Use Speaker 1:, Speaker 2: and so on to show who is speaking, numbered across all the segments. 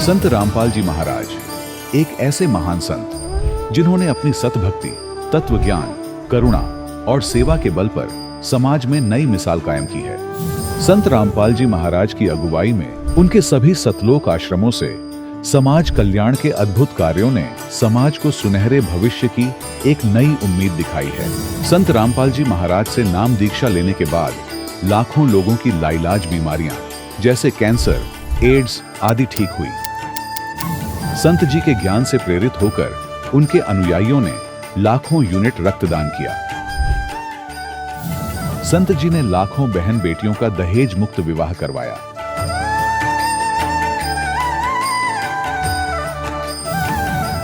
Speaker 1: संत रामपाल जी महाराज एक ऐसे महान संत जिन्होंने अपनी सतभक्ति, तत्व ज्ञान, करुणा और सेवा के बल पर समाज में नई मिसाल कायम की है। संत रामपाल जी महाराज की अगुवाई में उनके सभी सतलोक आश्रमों से समाज कल्याण के अद्भुत कार्यों ने समाज को सुनहरे भविष्य की एक नई उम्मीद दिखाई है। संत रामपाल जी महाराज से नाम दीक्षा लेने के बाद लाखों लोगों की लाइलाज बीमारियां जैसे कैंसर, एड्स आदि ठीक हुई। संत जी के ज्ञान से प्रेरित होकर उनके अनुयायियों ने लाखों यूनिट रक्तदान किया। संत जी ने लाखों बहन बेटियों का दहेज मुक्त विवाह करवाया।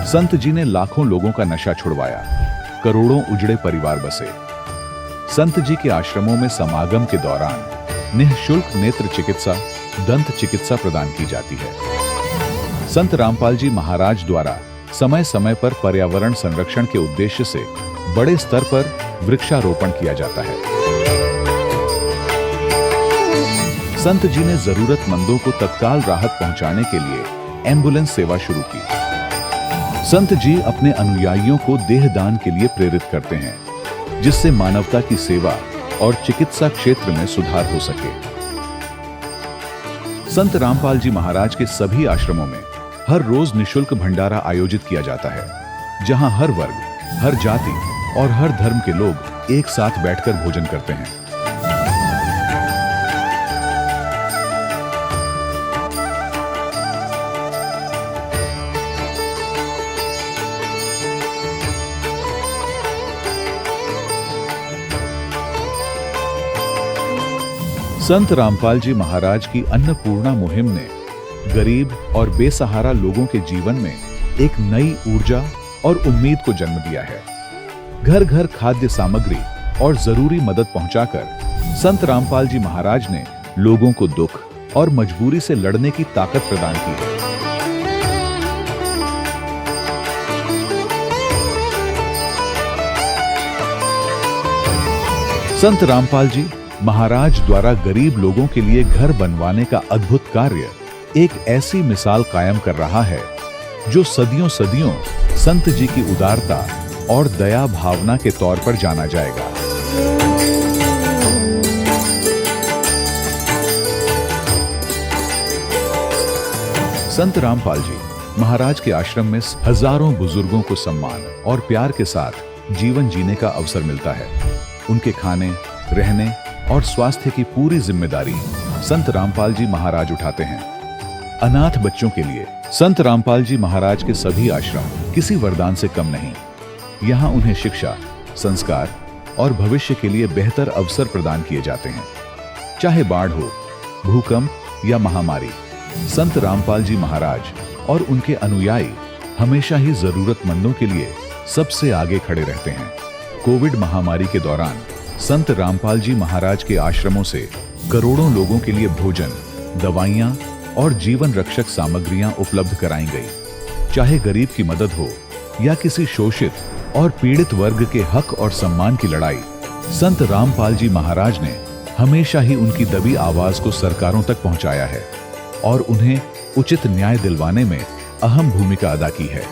Speaker 1: संत जी ने लाखों लोगों का नशा छुड़वाया, करोड़ों उजड़े परिवार बसे। संत जी के आश्रमों में समागम के दौरान निःशुल्क नेत्र चिकित्सा, दंत चिकित्सा प्रदान की जाती है। संत रामपाल जी महाराज द्वारा समय समय पर पर्यावरण संरक्षण के उद्देश्य से बड़े स्तर पर वृक्षारोपण किया जाता है। संत जी ने जरूरतमंदों को तत्काल राहत पहुंचाने के लिए एम्बुलेंस सेवा शुरू की। संत जी अपने अनुयायियों को देहदान के लिए प्रेरित करते हैं, जिससे मानवता की सेवा और चिकित्सा क्षेत्र में सुधार हो सके। संत रामपाल जी महाराज के सभी आश्रमों में हर रोज निःशुल्क भंडारा आयोजित किया जाता है, जहां हर वर्ग, हर जाति और हर धर्म के लोग एक साथ बैठकर भोजन करते हैं। संत रामपाल जी महाराज की अन्नपूर्णा मुहिम ने गरीब और बेसहारा लोगों के जीवन में एक नई ऊर्जा और उम्मीद को जन्म दिया है। घर घर खाद्य सामग्री और जरूरी मदद पहुंचाकर संत रामपाल जी महाराज ने लोगों को दुख और मजबूरी से लड़ने की ताकत प्रदान की है। संत रामपाल जी महाराज द्वारा गरीब लोगों के लिए घर बनवाने का अद्भुत कार्य एक ऐसी मिसाल कायम कर रहा है जो सदियों सदियों संत जी की उदारता और दया भावना के तौर पर जाना जाएगा। संत रामपाल जी महाराज के आश्रम में हजारों बुजुर्गों को सम्मान और प्यार के साथ जीवन जीने का अवसर मिलता है। उनके खाने, रहने और स्वास्थ्य की पूरी जिम्मेदारी संत रामपाल जी महाराज उठाते हैं। अनाथ बच्चों के लिए संत रामपाल जी महाराज के सभी आश्रम किसी वरदान से कम नहीं। यहाँ उन्हें शिक्षा, संस्कार और भविष्य के लिए बेहतर अवसर प्रदान किए जाते हैं। चाहे बाढ़ हो, भूकंप या महामारी, संत रामपाल जी महाराज और उनके अनुयायी हमेशा ही जरूरतमंदों के लिए सबसे आगे खड़े रहते हैं। कोविड महामारी के दौरान संत रामपाल जी महाराज के आश्रमों से करोड़ों लोगों के लिए भोजन, दवाइयां और जीवन रक्षक सामग्रियां उपलब्ध कराई गई। चाहे गरीब की मदद हो या किसी शोषित और पीड़ित वर्ग के हक और सम्मान की लड़ाई, संत रामपाल जी महाराज ने हमेशा ही उनकी दबी आवाज को सरकारों तक पहुंचाया है और उन्हें उचित न्याय दिलवाने में अहम भूमिका अदा की है।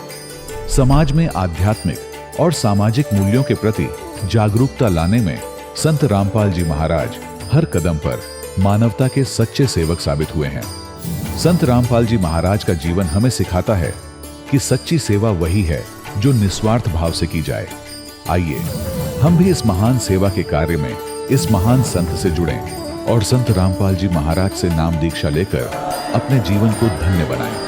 Speaker 1: समाज में आध्यात्मिक और सामाजिक मूल्यों के प्रति जागरूकता लाने में संत रामपाल जी महाराज हर कदम पर मानवता के सच्चे सेवक साबित हुए हैं। संत रामपाल जी महाराज का जीवन हमें सिखाता है कि सच्ची सेवा वही है जो निस्वार्थ भाव से की जाए। आइए हम भी इस महान सेवा के कार्य में इस महान संत से जुड़ें और संत रामपाल जी महाराज से नाम दीक्षा लेकर अपने जीवन को धन्य बनाएं।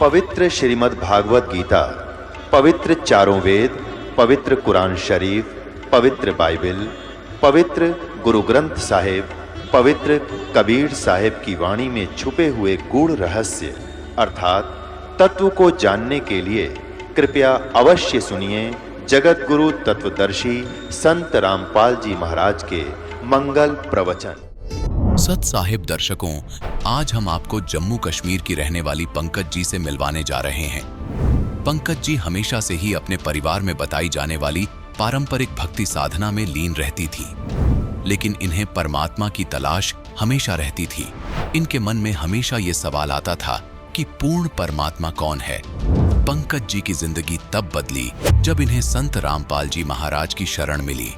Speaker 2: पवित्र श्रीमद् भागवत गीता, पवित्र चारों वेद, पवित्र कुरान शरीफ, पवित्र बाइबल, पवित्र गुरु ग्रंथ साहिब, पवित्र कबीर साहिब की वाणी में छुपे हुए गूढ़ रहस्य अर्थात तत्व को जानने के लिए कृपया अवश्य सुनिए जगत गुरु तत्वदर्शी संत रामपाल जी महाराज के मंगल प्रवचन।
Speaker 3: सत साहिब दर्शकों, आज हम आपको जम्मू कश्मीर की रहने वाली पंकज जी से मिलवाने जा रहे हैं। पंकज जी हमेशा से ही अपने परिवार में बताई जाने वाली पारंपरिक भक्ति साधना में लीन रहती थी, लेकिन इन्हें परमात्मा की तलाश हमेशा रहती थी। इनके मन में हमेशा ये सवाल आता था कि पूर्ण परमात्मा कौन है। पंकज जी की जिंदगी तब बदली जब इन्हें संत रामपाल जी महाराज की शरण मिली।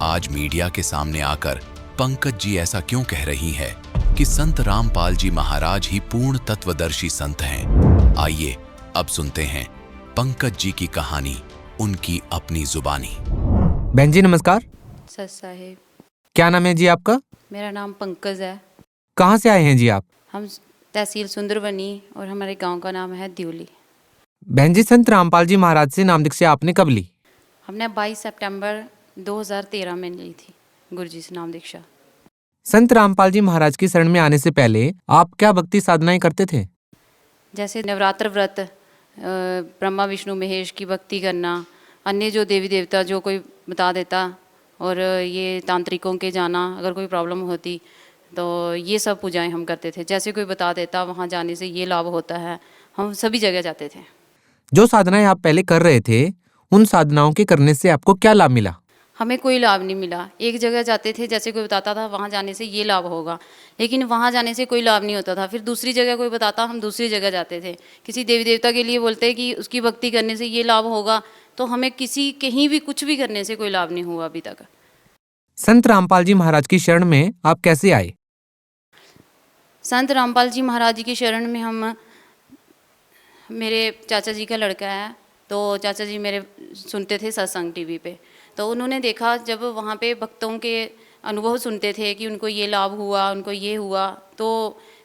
Speaker 3: आज मीडिया के सामने आकर पंकज जी ऐसा क्यों कह रही है कि संत रामपाल जी महाराज ही पूर्ण तत्वदर्शी संत हैं। आइए अब सुनते हैं पंकज जी की कहानी, उनकी अपनी जुबानी।
Speaker 4: बहन जी नमस्कार।
Speaker 5: सत साहिब।
Speaker 4: क्या नाम है जी आपका?
Speaker 5: मेरा नाम पंकज है।
Speaker 4: कहाँ से आए हैं जी आप?
Speaker 5: हम तहसील सुंदरबनी और हमारे गांव का नाम है द्यूली।
Speaker 4: बहन जी संत रामपाल जी महाराज से नाम दीक्षा आपने कब ली?
Speaker 5: हमने 22 सितंबर 2013 में ली थी गुरु जी से नाम दीक्षा।
Speaker 4: संत रामपाल जी महाराज की शरण में आने से पहले आप क्या भक्ति साधनाएं करते थे?
Speaker 5: जैसे नवरात्र व्रत, ब्रह्मा विष्णु महेश की भक्ति करना, अन्य जो देवी देवता जो कोई बता देता, और ये तांत्रिकों के जाना अगर कोई प्रॉब्लम होती तो ये सब पूजाएं हम करते थे। जैसे कोई बता देता वहाँ जाने से ये लाभ होता है, हम सभी जगह जाते थे।
Speaker 4: जो साधनाएं आप पहले कर रहे थे उन साधनाओं के करने से आपको क्या लाभ मिला?
Speaker 5: हमें कोई लाभ नहीं मिला। एक जगह जाते थे, जैसे कोई बताता था वहाँ जाने से ये लाभ होगा, लेकिन वहाँ जाने से कोई लाभ नहीं होता था। फिर दूसरी जगह कोई बताता, हम दूसरी जगह जाते थे। किसी देवी देवता के लिए बोलते कि उसकी भक्ति करने से ये लाभ होगा, तो हमें किसी कहीं भी कुछ भी करने से कोई लाभ नहीं हुआ अभी तक।
Speaker 4: संत रामपाल जी महाराज की शरण में आप कैसे आए?
Speaker 5: संत रामपाल जी महाराज जी की शरण में हम, मेरे चाचा जी का लड़का है, तो चाचा जी मेरे सुनते थे सत्संग टीवी पे, तो उन्होंने देखा जब वहाँ पे भक्तों के अनुभव सुनते थे कि उनको ये लाभ हुआ, उनको ये हुआ। तो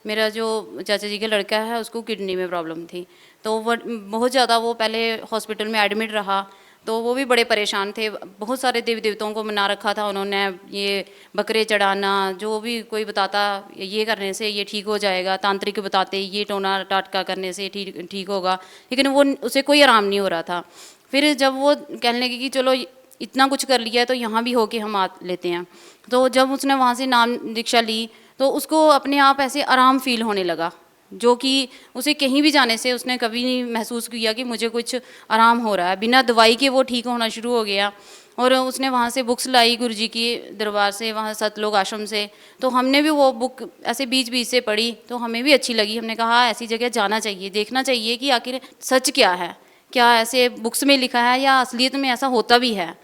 Speaker 5: मेरा जो चाचा जी का लड़का है उसको किडनी में प्रॉब्लम थी, तो वो बहुत ज़्यादा, वो पहले हॉस्पिटल में एडमिट रहा, तो वो भी बड़े परेशान थे। बहुत सारे देवी देवताओं को मना रखा था उन्होंने, ये बकरे चढ़ाना, जो भी कोई बताता ये करने से ये ठीक हो जाएगा, तांत्रिक बताते ये टोना टाटका करने से ठीक होगा, लेकिन वो उसे कोई आराम नहीं हो रहा था। फिर जब वो कहने लगे कि चलो इतना कुछ कर लिया है तो यहाँ भी होके हम आ लेते हैं, तो जब उसने वहाँ से नाम दीक्षा ली तो उसको अपने आप ऐसे आराम फील होने लगा, जो कि उसे कहीं भी जाने से उसने कभी नहीं महसूस किया कि मुझे कुछ आराम हो रहा है। बिना दवाई के वो ठीक होना शुरू हो गया। और उसने वहाँ से बुक्स लाई गुरु जी की दरबार से, वहाँ सतलोक आश्रम से, तो हमने भी वो बुक ऐसे बीच बीच से पढ़ी, तो हमें भी अच्छी लगी। हमने कहा ऐसी जगह जाना चाहिए, देखना चाहिए कि आखिर सच क्या है, क्या ऐसे बुक्स में लिखा है या असलियत में ऐसा होता भी है।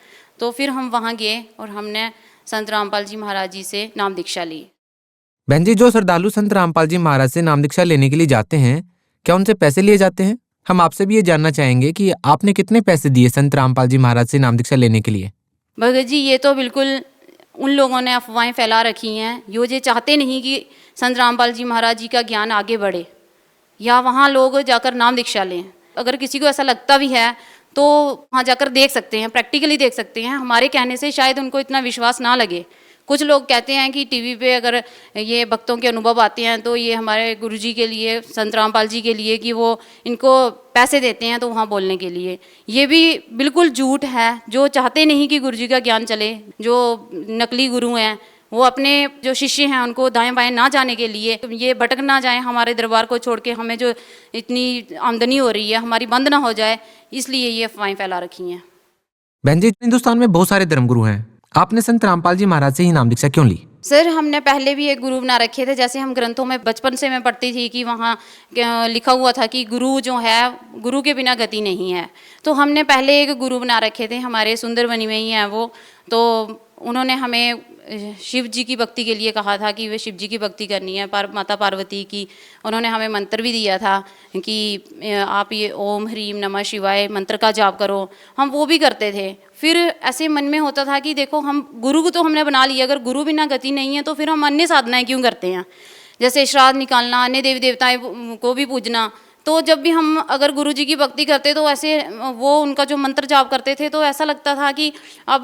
Speaker 5: तो फिर हम वहाँ गए और हमने संत रामपाल जी महाराज जी से नाम दीक्षा ली।
Speaker 4: बहन जी जो श्रद्धालु संत रामपाल जी महाराज से नाम दीक्षा लेने के लिए जाते हैं, क्या उनसे पैसे लिए जाते हैं? हम आपसे भी ये जानना चाहेंगे कि आपने कितने पैसे दिए संत रामपाल जी महाराज से नाम दीक्षा लेने के लिए?
Speaker 5: भगत जी ये तो बिल्कुल उन लोगों ने अफवाहें फैला रखी हैं, ये चाहते नहीं कि संत रामपाल जी महाराज जी का ज्ञान आगे बढ़े या वहाँ लोग जाकर नाम दीक्षा लें। अगर किसी को ऐसा लगता भी है तो वहाँ जाकर देख सकते हैं, प्रैक्टिकली देख सकते हैं। हमारे कहने से शायद उनको इतना विश्वास ना लगे। कुछ लोग कहते हैं कि टीवी पे अगर ये भक्तों के अनुभव आते हैं तो ये हमारे गुरुजी के लिए, संत रामपाल जी के लिए, कि वो इनको पैसे देते हैं तो वहाँ बोलने के लिए। ये भी बिल्कुल झूठ है। जो चाहते नहीं कि गुरुजी का ज्ञान चले, जो नकली गुरु हैं, वो अपने जो शिष्य हैं उनको दाएं बाएं ना जाने के लिए, ये भटक ना जाएं हमारे दरबार को छोड़ के, हमें जो इतनी आमदनी हो रही है हमारी बंद ना हो जाए, इसलिए ये अफवाहें फैला रखी हैं।
Speaker 4: बहन जी हिंदुस्तान में बहुत सारे धर्मगुरु हैं, आपने संत रामपाल जी महाराज से ही नाम दीक्षा क्यों ली?
Speaker 5: सर हमने पहले भी एक गुरु बना रखे थे। जैसे हम ग्रंथों में बचपन से मैं पढ़ती थी कि वहाँ लिखा हुआ था कि गुरु जो है, गुरु के बिना गति नहीं है। तो हमने पहले एक गुरु बना रखे थे, हमारे सुंदरबनी में ही हैं वो। तो उन्होंने हमें शिव जी की भक्ति के लिए कहा था कि वे शिव जी की भक्ति करनी है, माता पार्वती की। उन्होंने हमें मंत्र भी दिया था कि आप ये ओम ह्रीम नमः शिवाय मंत्र का जाप करो। हम वो भी करते थे। फिर ऐसे मन में होता था कि देखो हम गुरु को तो हमने बना लिया, अगर गुरु बिना गति नहीं है तो फिर हम अन्य साधनाएं क्यों करते हैं। जैसे श्राद्ध निकालना, अन्य देवी देवताएं को भी पूजना, तो जब भी हम अगर गुरुजी की भक्ति करते तो ऐसे वो उनका जो मंत्र जाप करते थे तो ऐसा लगता था कि अब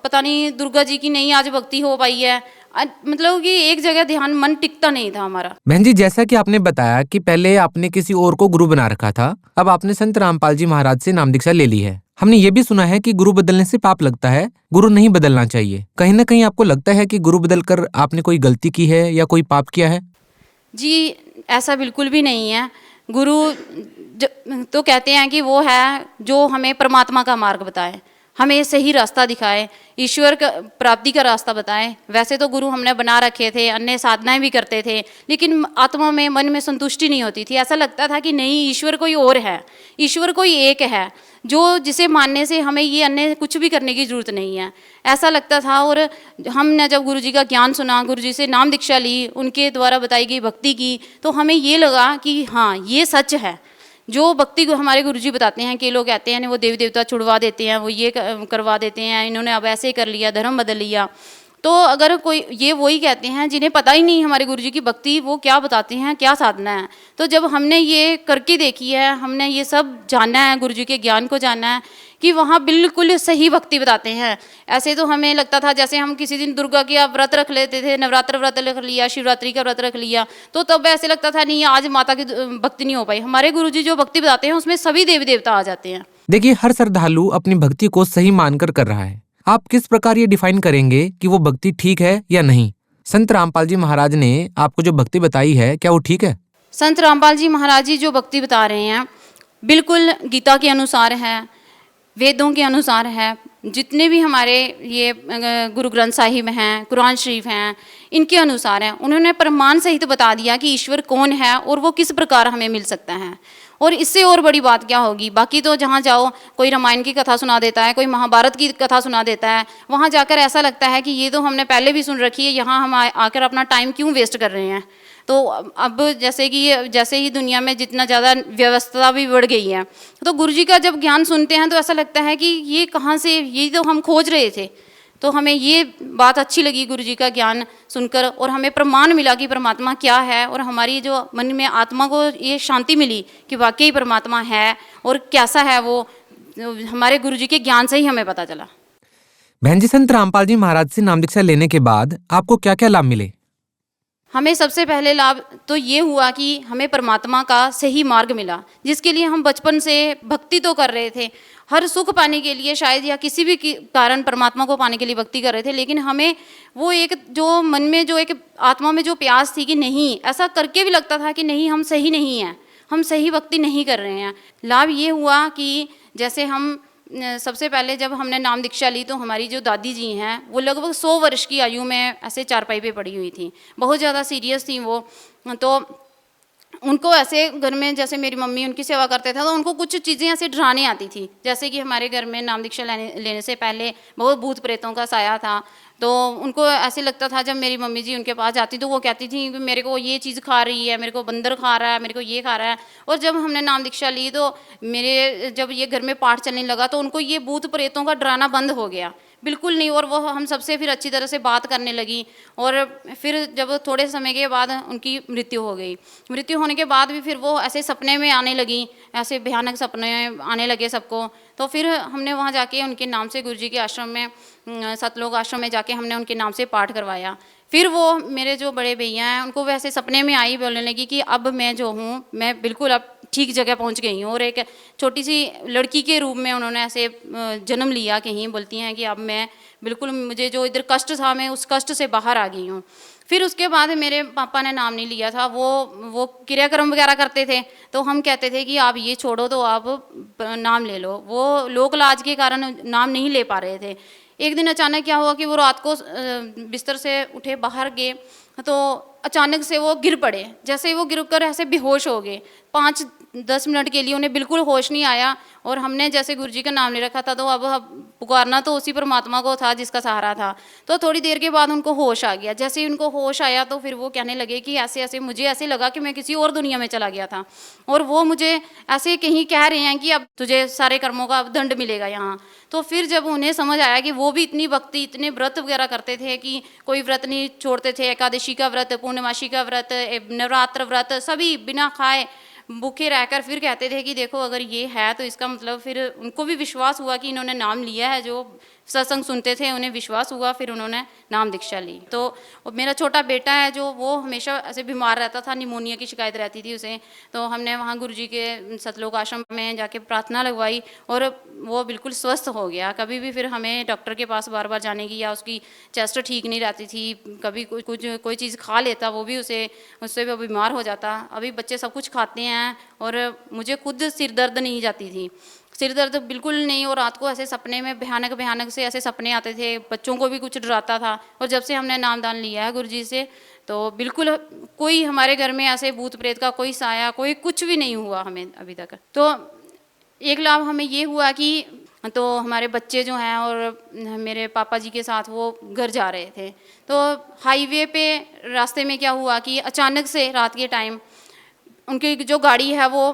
Speaker 5: पता नहीं दुर्गा जी की नहीं आज भक्ति हो पाई है। मतलब कि एक जगह ध्यान मन टिकता नहीं था हमारा।
Speaker 4: बहन जी, जैसा कि आपने बताया कि पहले आपने किसी और को गुरु बना रखा था, अब आपने संत रामपाल जी महाराज से नाम दीक्षा ले ली है। हमने ये भी सुना है कि गुरु बदलने से पाप लगता है, गुरु नहीं बदलना चाहिए। कहीं ना कहीं आपको लगता है कि गुरु बदलकर आपने कोई गलती की है या कोई पाप किया है?
Speaker 5: जी, ऐसा बिल्कुल भी नहीं है। गुरु तो कहते हैं कि वो है जो हमें परमात्मा का मार्ग बताए, हमें सही रास्ता दिखाए, ईश्वर का प्राप्ति का रास्ता बताए। वैसे तो गुरु हमने बना रखे थे, अन्य साधनाएं भी करते थे, लेकिन आत्मा में मन में संतुष्टि नहीं होती थी। ऐसा लगता था कि नहीं, ईश्वर कोई और है, ईश्वर कोई एक है जो जिसे मानने से हमें ये अन्य कुछ भी करने की जरूरत नहीं है, ऐसा लगता था। और हमने जब गुरुजी का ज्ञान सुना, गुरुजी से नाम दीक्षा ली, उनके द्वारा बताई गई भक्ति की, तो हमें ये लगा कि हाँ, ये सच है। जो भक्ति को हमारे गुरुजी बताते हैं कि लोग कहते हैं वो देवी देवता छुड़वा देते हैं, वो ये करवा देते हैं, इन्होंने अब ऐसे कर लिया, धर्म बदल लिया। तो अगर कोई ये वही कहते हैं जिन्हें पता ही नहीं हमारे गुरुजी की भक्ति वो क्या बताते हैं, क्या साधना है। तो जब हमने ये करके देखी है, हमने ये सब जाना है, गुरुजी के ज्ञान को जाना है कि वहाँ बिल्कुल सही भक्ति बताते हैं। ऐसे तो हमें लगता था जैसे हम किसी दिन दुर्गा का व्रत रख लेते थे, नवरात्र व्रत रख लिया, शिवरात्रि का व्रत रख लिया, तो तब ऐसे लगता था नहीं, आज माता की भक्ति नहीं हो पाई। हमारे गुरुजी जो भक्ति बताते हैं उसमें सभी देवी देवता आ जाते हैं।
Speaker 4: देखिए, हर श्रद्धालु अपनी भक्ति को सही मानकर कर रहा है। आप किस प्रकार ये डिफाइन करेंगे कि वो भक्ति ठीक है या नहीं? संत रामपाल जी महाराज ने आपको जो भक्ति बताई है, क्या वो ठीक है?
Speaker 5: संत रामपाल जी महाराज जी जो भक्ति बता रहे हैं बिल्कुल गीता के अनुसार है, वेदों के अनुसार है। जितने भी हमारे ये गुरु ग्रंथ साहिब हैं, कुरान शरीफ हैं, इनके अनुसार है। उन्होंने प्रमाण सहित बता दिया कि ईश्वर कौन है और वो किस प्रकार हमें मिल सकता है। और इससे और बड़ी बात क्या होगी? बाकी तो जहाँ जाओ कोई रामायण की कथा सुना देता है, कोई महाभारत की कथा सुना देता है, वहाँ जाकर ऐसा लगता है कि ये तो हमने पहले भी सुन रखी है, यहाँ हम आकर अपना टाइम क्यों वेस्ट कर रहे हैं। तो अब जैसे ही दुनिया में जितना ज़्यादा व्यवस्था भी बढ़ गई है, तो गुरुजी का जब ज्ञान सुनते हैं तो ऐसा लगता है कि ये कहाँ से, ये तो हम खोज रहे थे। तो हमें ये बात अच्छी लगी गुरुजी का ज्ञान सुनकर, और हमें प्रमाण मिला कि परमात्मा क्या है, और हमारी जो मन में आत्मा को ये शांति मिली कि वाकई परमात्मा है और कैसा है वो, हमारे गुरुजी के ज्ञान से ही हमें पता चला।
Speaker 4: बहन जी, संत रामपाल जी महाराज से नाम दीक्षा लेने के बाद आपको क्या क्या लाभ मिले?
Speaker 5: हमें सबसे पहले लाभ तो ये हुआ कि हमें परमात्मा का सही मार्ग मिला, जिसके लिए हम बचपन से भक्ति तो कर रहे थे, हर सुख पाने के लिए शायद या किसी भी कारण परमात्मा को पाने के लिए भक्ति कर रहे थे, लेकिन हमें वो एक जो मन में जो एक आत्मा में जो प्यास थी कि नहीं, ऐसा करके भी लगता था कि नहीं, हम सही नहीं हैं, हम सही भक्ति नहीं कर रहे हैं। लाभ ये हुआ कि जैसे हम सबसे पहले जब हमने नाम दीक्षा ली तो हमारी जो दादी जी हैं वो लगभग 100 वर्ष की आयु में ऐसे चारपाई पे पड़ी हुई थी, बहुत ज़्यादा सीरियस थी वो। तो उनको ऐसे घर में जैसे मेरी मम्मी उनकी सेवा करते थे तो उनको कुछ चीज़ें ऐसे डराने आती थी, जैसे कि हमारे घर में नाम दीक्षा लेने से पहले बहुत भूत प्रेतों का साया था। तो उनको ऐसे लगता था, जब मेरी मम्मी जी उनके पास जाती तो वो कहती थी कि मेरे को ये चीज़ खा रही है, मेरे को बंदर खा रहा है, मेरे को ये खा रहा है। और जब हमने नाम दीक्षा ली तो मेरे जब ये घर में पाठ चलने लगा तो उनको ये भूत प्रेतों का डराना बंद हो गया, बिल्कुल नहीं। और वो हम सबसे फिर अच्छी तरह से बात करने लगी। और फिर जब थोड़े समय के बाद उनकी मृत्यु हो गई, मृत्यु होने के बाद भी फिर वो ऐसे सपने में आने लगी, ऐसे भयानक सपने आने लगे सबको। तो फिर हमने वहाँ जाके उनके नाम से गुरुजी के आश्रम में, सतलोक आश्रम में जाके हमने उनके नाम से पाठ करवाया। फिर वो मेरे जो बड़े भैया हैं उनको वैसे सपने में आई, बोलने लगी कि अब मैं जो हूँ मैं बिल्कुल अब ठीक जगह पहुँच गई हूँ। और एक छोटी सी लड़की के रूप में उन्होंने ऐसे जन्म लिया कहीं, बोलती हैं कि अब मैं बिल्कुल, मुझे जो इधर कष्ट था मैं उस कष्ट से बाहर आ गई हूँ। फिर उसके बाद मेरे पापा ने नाम नहीं लिया था, वो क्रियाक्रम वगैरह करते थे, तो हम कहते थे कि आप ये छोड़ो तो आप नाम ले लो। वो लोक लाज के कारण नाम नहीं ले पा रहे थे। एक दिन अचानक क्या हुआ कि वो रात को बिस्तर से उठे, बाहर गए तो अचानक से वो गिर पड़े। जैसे वो गिर कर ऐसे बेहोश हो गए, 5-10 मिनट के लिए उन्हें बिल्कुल होश नहीं आया। और हमने जैसे गुरुजी का नाम ले रखा था तो अब पुकारना तो उसी परमात्मा को था जिसका सहारा था। तो थोड़ी देर के बाद उनको होश आ गया। जैसे ही उनको होश आया तो फिर वो कहने लगे कि ऐसे ऐसे, मुझे ऐसे लगा कि मैं किसी और दुनिया में चला गया था, और वो मुझे ऐसे कहीं कह रहे हैं कि अब तुझे सारे कर्मों का दंड मिलेगा यहाँ। तो फिर जब उन्हें समझ आया कि वो भी इतनी भक्ति, इतने व्रत वगैरह करते थे कि कोई व्रत नहीं छोड़ते थे, एकादशी का व्रत, पूर्णमासी का व्रत, नवरात्र व्रत, सभी बिना खाए भूखे रहकर फिर कहते थे कि देखो अगर ये है तो इसका मतलब, फिर उनको भी विश्वास हुआ कि इन्होंने नाम लिया है, जो सत्संग सुनते थे उन्हें विश्वास हुआ, फिर उन्होंने नाम दीक्षा ली। तो मेरा छोटा बेटा है जो वो हमेशा ऐसे बीमार रहता था, निमोनिया की शिकायत रहती थी उसे, तो हमने वहाँ गुरुजी के सतलोक आश्रम में जाके प्रार्थना लगवाई और वो बिल्कुल स्वस्थ हो गया। कभी भी फिर हमें डॉक्टर के पास बार बार जाने की, या उसकी चेस्ट ठीक नहीं रहती थी, कभी कोई चीज़ खा लेता वो भी उससे वो बीमार हो जाता। अभी बच्चे सब कुछ खाते हैं और मुझे खुद सिर दर्द नहीं जाती थी, सिर दर्द बिल्कुल नहीं। और रात को ऐसे सपने में भयानक से ऐसे सपने आते थे, बच्चों को भी कुछ डराता था। और जब से हमने नामदान लिया है गुरुजी से, तो बिल्कुल कोई हमारे घर में ऐसे भूत प्रेत का कोई साया, कोई कुछ भी नहीं हुआ हमें अभी तक। तो एक लाभ हमें ये हुआ कि तो हमारे बच्चे जो हैं और मेरे पापा जी के साथ वो घर जा रहे थे, तो हाईवे पे रास्ते में क्या हुआ कि अचानक से रात के टाइम उनकी जो गाड़ी है वो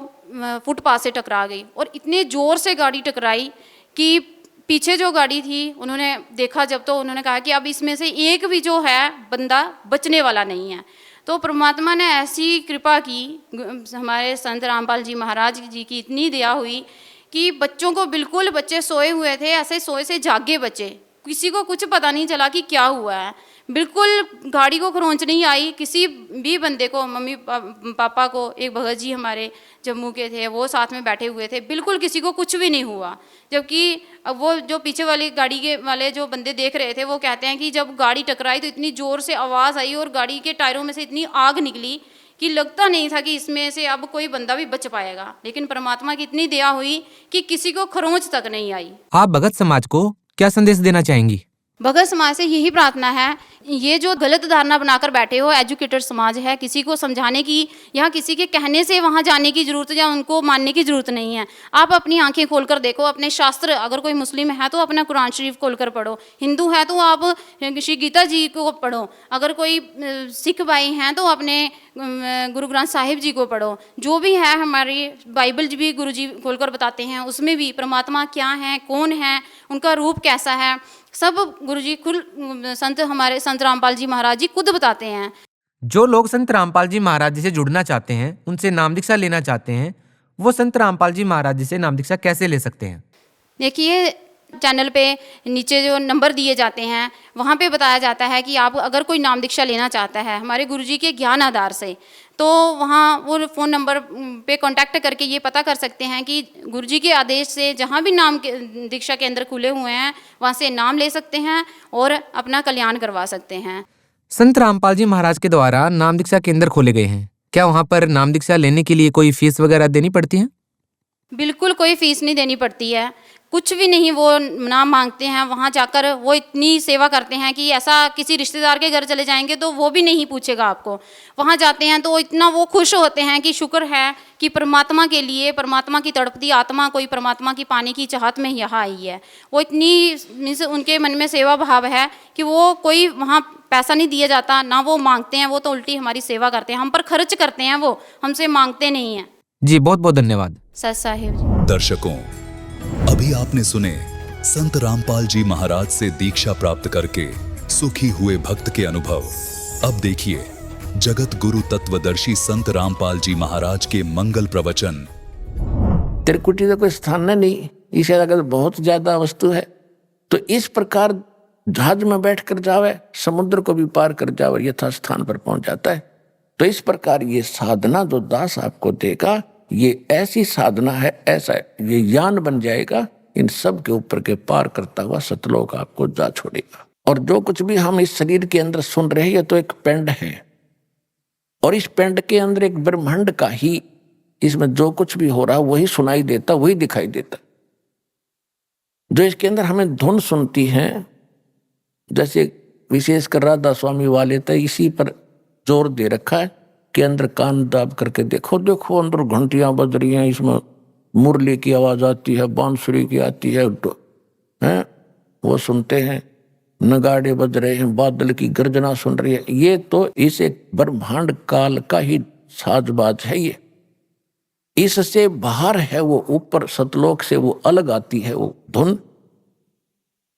Speaker 5: फुटपाथ से टकरा गई, और इतने ज़ोर से गाड़ी टकराई कि पीछे जो गाड़ी थी उन्होंने देखा जब, तो उन्होंने कहा कि अब इसमें से एक भी जो है बंदा बचने वाला नहीं है। तो परमात्मा ने ऐसी कृपा की, हमारे संत रामपाल जी महाराज जी की इतनी दया हुई कि बच्चों को बिल्कुल, बच्चे सोए हुए थे, ऐसे सोए से जागे बच्चे, किसी को कुछ पता नहीं चला कि क्या हुआ है। बिल्कुल गाड़ी को खरोंच नहीं आई किसी भी बंदे को, मम्मी पापा को, एक भगत जी हमारे जम्मू के थे वो साथ में बैठे हुए थे, बिल्कुल किसी को कुछ भी नहीं हुआ। जबकि अब वो जो पीछे वाली गाड़ी के वाले जो बंदे देख रहे थे वो कहते हैं कि जब गाड़ी टकराई तो इतनी ज़ोर से आवाज़ आई और गाड़ी के टायरों में से इतनी आग निकली कि लगता नहीं था कि इसमें से अब कोई बंदा भी बच पाएगा। लेकिन परमात्मा की इतनी दया हुई कि किसी को खरोंच तक नहीं आई।
Speaker 4: आप भगत समाज को क्या संदेश देना चाहेंगी?
Speaker 5: भगत समाज से यही प्रार्थना है, ये जो गलत धारणा बनाकर बैठे हो, एजुकेटेड समाज है, किसी को समझाने की या किसी के कहने से वहाँ जाने की ज़रूरत या उनको मानने की ज़रूरत नहीं है। आप अपनी आंखें खोलकर देखो, अपने शास्त्र, अगर कोई मुस्लिम है तो अपना कुरान शरीफ खोलकर पढ़ो, हिंदू है तो आप श्री गीता जी को पढ़ो, अगर कोई सिख भाई हैं तो अपने गुरु ग्रंथ साहिब जी को पढ़ो। जो भी है हमारी बाइबल भी गुरु जी खोलकर बताते हैं, उसमें भी परमात्मा क्या है, कौन है, उनका रूप कैसा है, सब गुरुजी खुद हमारे संत रामपाल जी महाराज जी खुद बताते हैं।
Speaker 4: जो लोग संत रामपाल जी महाराज जी से जुड़ना चाहते हैं, उनसे नाम दीक्षा लेना चाहते हैं, वो संत रामपाल जी महाराज जी से नाम दीक्षा कैसे ले सकते हैं?
Speaker 5: देखिए, चैनल पे नीचे जो नंबर दिए जाते हैं वहाँ पे बताया जाता है कि आप अगर कोई नाम दीक्षा लेना चाहता है हमारे गुरुजी के ज्ञान आधार से, तो वहाँ वो फ़ोन नंबर पे कांटेक्ट करके ये पता कर सकते हैं कि गुरुजी के आदेश से जहाँ भी नाम दीक्षा केंद्र खुले हुए हैं वहाँ से नाम ले सकते हैं और अपना कल्याण करवा सकते हैं।
Speaker 4: संत रामपाल जी महाराज के द्वारा नाम दीक्षा केंद्र खोले गए हैं, क्या वहाँ पर नाम दीक्षा लेने के लिए कोई फीस वगैरह देनी पड़ती है?
Speaker 5: बिल्कुल कोई फीस नहीं देनी पड़ती है, कुछ भी नहीं, वो नाम मांगते हैं, वहाँ जाकर वो इतनी सेवा करते हैं कि ऐसा किसी रिश्तेदार के घर चले जाएंगे तो वो भी नहीं पूछेगा आपको। वहाँ जाते हैं तो इतना वो खुश होते हैं कि शुक्र है कि परमात्मा के लिए, परमात्मा की तड़पती आत्मा कोई परमात्मा की पाने की चाहत में यहाँ आई है। वो इतनी मीन्स उनके मन में सेवा भाव है कि वो कोई वहाँ पैसा नहीं दिया जाता, ना वो मांगते हैं, वो तो उल्टी हमारी सेवा करते हैं, हम पर खर्च करते हैं, वो हमसे मांगते नहीं हैं।
Speaker 4: जी बहुत बहुत धन्यवाद।
Speaker 5: सत साहिब।
Speaker 3: दर्शकों, अभी आपने सुने संत रामपाल जी महाराज से दीक्षा प्राप्त करके सुखी हुए भक्त के अनुभव। अब देखिए जगत गुरु तत्वदर्शी संत रामपाल जी महाराज के मंगल प्रवचन।
Speaker 6: त्रिकुटी का कोई स्थान नहीं, इसे अगर बहुत ज्यादा वस्तु है तो इस प्रकार जहाज में बैठ कर जावे, समुद्र को भी पार कर जावे, यथा स्थान पर पहुंच जाता है। तो इस प्रकार ये साधना जो दास आपको देगा, ये ऐसी साधना है, ऐसा ये यान बन जाएगा, इन सब के ऊपर के पार करता हुआ सतलोक आपको जा छोड़ेगा। और जो कुछ भी हम इस शरीर के अंदर सुन रहे हैं, ये तो एक पिंड है, और इस पिंड के अंदर एक ब्रह्मांड का ही, इसमें जो कुछ भी हो रहा है वही सुनाई देता, वही दिखाई देता। जो इसके अंदर हमें धुन सुनती है, जैसे विशेषकर राधा स्वामी वाले तो इसी पर जोर दे रखा है के अंदर कान दाब करके देखो, देखो अंदर घंटियां बज रही हैं, इसमें मुरली की आवाज आती है, बांसुरी की आती है, वो सुनते हैं, नगाड़े बज रहे हैं, बादल की गर्जना सुन रही है। ये तो इस एक ब्रह्मांड काल का ही साजबाज है। ये इससे बाहर है, वो ऊपर सतलोक से वो अलग आती है वो धुन,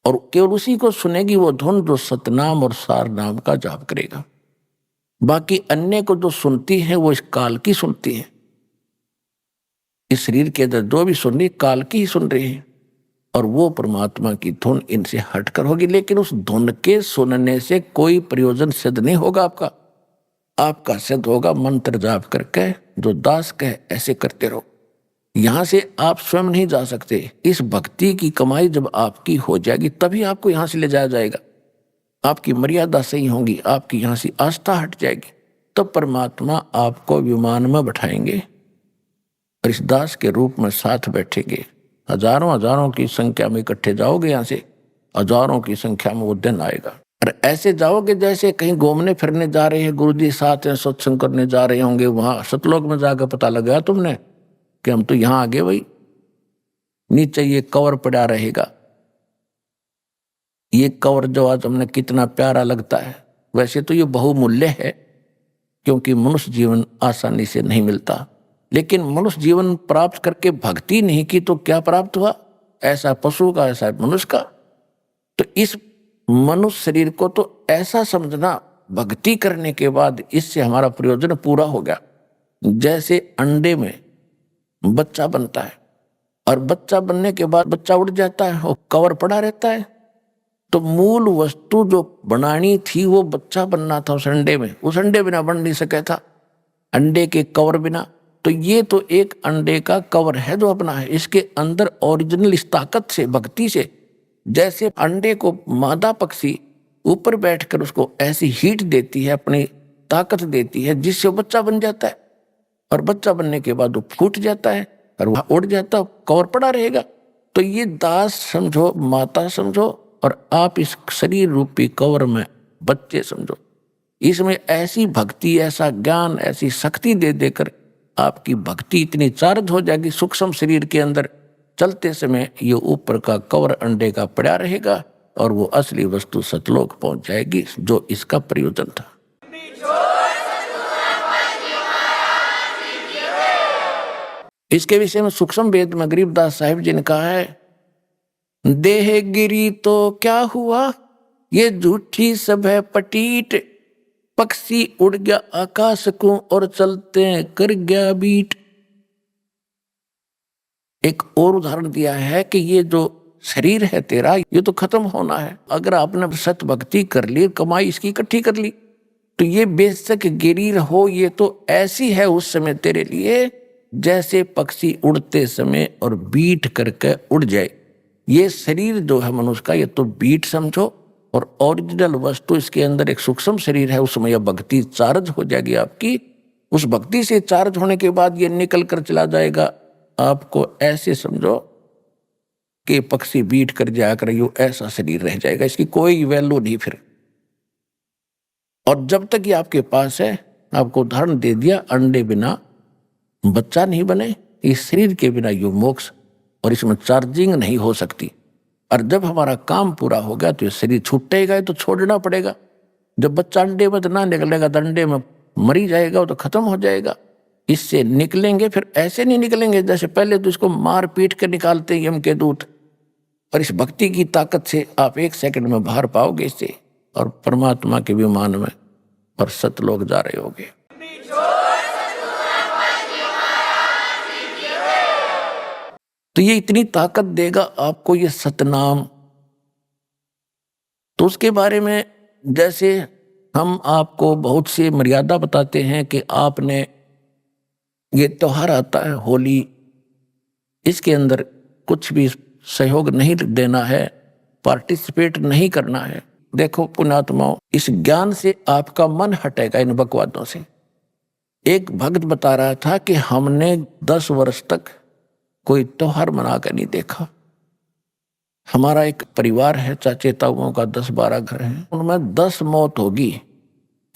Speaker 6: और केवल उसी को सुनेगी वो धुन जो सतनाम और सार नाम का जाप करेगा। बाकी अन्य को जो सुनती है वो इस काल की सुनती है। इस शरीर के अंदर जो भी सुन रही काल की ही सुन रही है, और वो परमात्मा की धुन इनसे हटकर होगी। लेकिन उस धुन के सुनने से कोई प्रयोजन सिद्ध नहीं होगा आपका। आपका सिद्ध होगा मंत्र जाप करके, जो दास कहे ऐसे करते रहो। यहां से आप स्वयं नहीं जा सकते। इस भक्ति की कमाई जब आपकी हो जाएगी तभी आपको यहां से ले जाया जाएगा। आपकी मर्यादा सही होगी, आपकी यहां से आस्था हट जाएगी, तब परमात्मा आपको विमान में बैठाएंगे और इस दास के रूप में साथ बैठेंगे। हजारों हजारों की संख्या में इकट्ठे जाओगे, यहां से हजारों की संख्या में वो दिन आएगा। और ऐसे जाओगे जैसे कहीं घूमने फिरने जा रहे हैं, गुरुजी साथ हैं, सत्संग करने जा रहे होंगे। वहां सतलोक में जाकर पता लगा तुमने कि हम तो यहां आ गए भाई, नीचे ये कवर पड़ा रहेगा। ये कवर जो आज हमने कितना प्यारा लगता है, वैसे तो ये बहुमूल्य है, क्योंकि मनुष्य जीवन आसानी से नहीं मिलता। लेकिन मनुष्य जीवन प्राप्त करके भक्ति नहीं की तो क्या प्राप्त हुआ? ऐसा पशु का, ऐसा मनुष्य का। तो इस मनुष्य शरीर को तो ऐसा समझना, भक्ति करने के बाद इससे हमारा प्रयोजन पूरा हो गया। जैसे अंडे में बच्चा बनता है और बच्चा बनने के बाद बच्चा उड़ जाता है और कवर पड़ा रहता है, तो मूल वस्तु जो बनानी थी वो बच्चा बनना था उस अंडे में। उस अंडे बिना बन नहीं सके था, अंडे के कवर बिना। तो ये तो एक अंडे का कवर है जो अपना है। इसके अंदर ओरिजिनल इस ताकत से, भक्ति से, जैसे अंडे को मादा पक्षी ऊपर बैठकर उसको ऐसी हीट देती है, अपनी ताकत देती है, जिससे वो बच्चा बन जाता है। और बच्चा बनने के बाद वो फूट जाता है और वह उड़ जाता है, कवर पड़ा रहेगा। तो ये दास समझो, माता समझो, और आप इस शरीर रूपी कवर में बच्चे समझो। इसमें ऐसी भक्ति, ऐसा ज्ञान, ऐसी शक्ति दे देकर आपकी भक्ति इतनी चार्ज हो जाएगी सूक्ष्म शरीर के अंदर, चलते समय ये ऊपर का कवर अंडे का पड़ा रहेगा और वो असली वस्तु सतलोक पहुंच जाएगी, जो इसका प्रयोजन था। इसके विषय में सूक्ष्म वेद में गरीबदास साहिब जी ने कहा है, देह गिरी तो क्या हुआ, ये झूठी सब है पटीट, पक्षी उड़ गया आकाश को और चलते कर गया बीट। एक और उदाहरण दिया है कि ये जो शरीर है तेरा, ये तो खत्म होना है। अगर आपने सत भक्ति कर ली, कमाई इसकी इकट्ठी कर ली, तो ये बेशक गिरी हो, ये तो ऐसी है उस समय तेरे लिए जैसे पक्षी उड़ते समय और बीट करके उड़ जाए। ये शरीर जो है मनुष्य का, ये तो बीट समझो, और ओरिजिनल वस्तु इसके अंदर एक सूक्ष्म शरीर है। उसमें यह भक्ति चार्ज हो जाएगी आपकी। उस भक्ति से चार्ज होने के बाद ये निकल कर चला जाएगा। आपको ऐसे समझो कि पक्षी बीट कर जाया कर, यो ऐसा शरीर रह जाएगा, इसकी कोई वैल्यू नहीं फिर। और जब तक ये आपके पास है, आपको उदाहरण दे दिया, अंडे बिना बच्चा नहीं बने, इस शरीर के बिना यो मोक्ष, और इसमें चार्जिंग नहीं हो सकती। और जब हमारा काम पूरा हो गया तो ये शरीर छूटेगा, तो छोड़ना पड़ेगा। जब बच्चा अंडे में ना निकलेगा तो अंडे में मरी जाएगा, तो खत्म हो जाएगा। इससे निकलेंगे, फिर ऐसे नहीं निकलेंगे जैसे पहले तो इसको मार पीट कर निकालते हैं यम के दूत। और इस भक्ति की ताकत से आप 1 सेकंड में बाहर पाओगे इससे, और परमात्मा के विमान में और सतलोक जा रहे होगे। तो ये इतनी ताकत देगा आपको ये सतनाम। तो उसके बारे में जैसे हम आपको बहुत सी मर्यादा बताते हैं कि आपने ये त्योहार आता है होली, इसके अंदर कुछ भी सहयोग नहीं देना है, पार्टिसिपेट नहीं करना है। देखो पुण्यात्माओं, इस ज्ञान से आपका मन हटेगा इन बकवादों से। एक भक्त बता रहा था कि हमने 10 वर्ष तक कोई त्योहार मना कर नहीं देखा। हमारा एक परिवार है, चाचे ताऊओं का 10-12 घर हैं, उनमें 10 मौत होगी,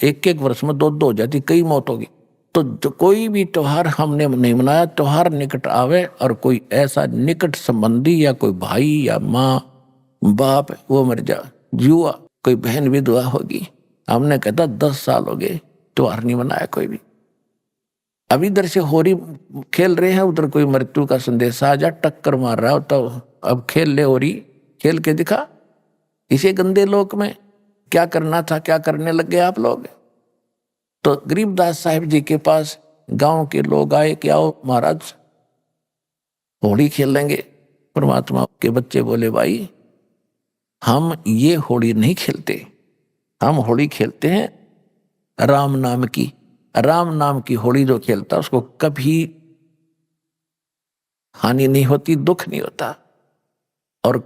Speaker 6: एक वर्ष में 2 हो जाती, कई मौत होगी। तो जो कोई भी त्योहार हमने नहीं मनाया। त्योहार निकट आवे और कोई ऐसा निकट संबंधी या कोई भाई या माँ बाप वो मर जा, जुआ, कोई बहन विधवा होगी, हमने कहता 10 साल हो गए त्योहार नहीं मनाया कोई भी। अब इधर से होरी खेल रहे हैं, उधर कोई मृत्यु का संदेश आ जा, टक्कर मार रहा हो, तो अब खेल ले होरी, खेल के दिखा। इसे गंदे लोक में क्या करना था, क्या करने लग गए आप लोग। तो गरीबदास साहिब जी के पास गांव के लोग आए कि आओ महाराज, होली खेलेंगे। परमात्मा के बच्चे बोले, भाई हम ये होली नहीं खेलते, हम होली खेलते हैं राम नाम की। राम नाम की होली जो खेलता उसको कभी हानि नहीं होती, दुख नहीं होता। और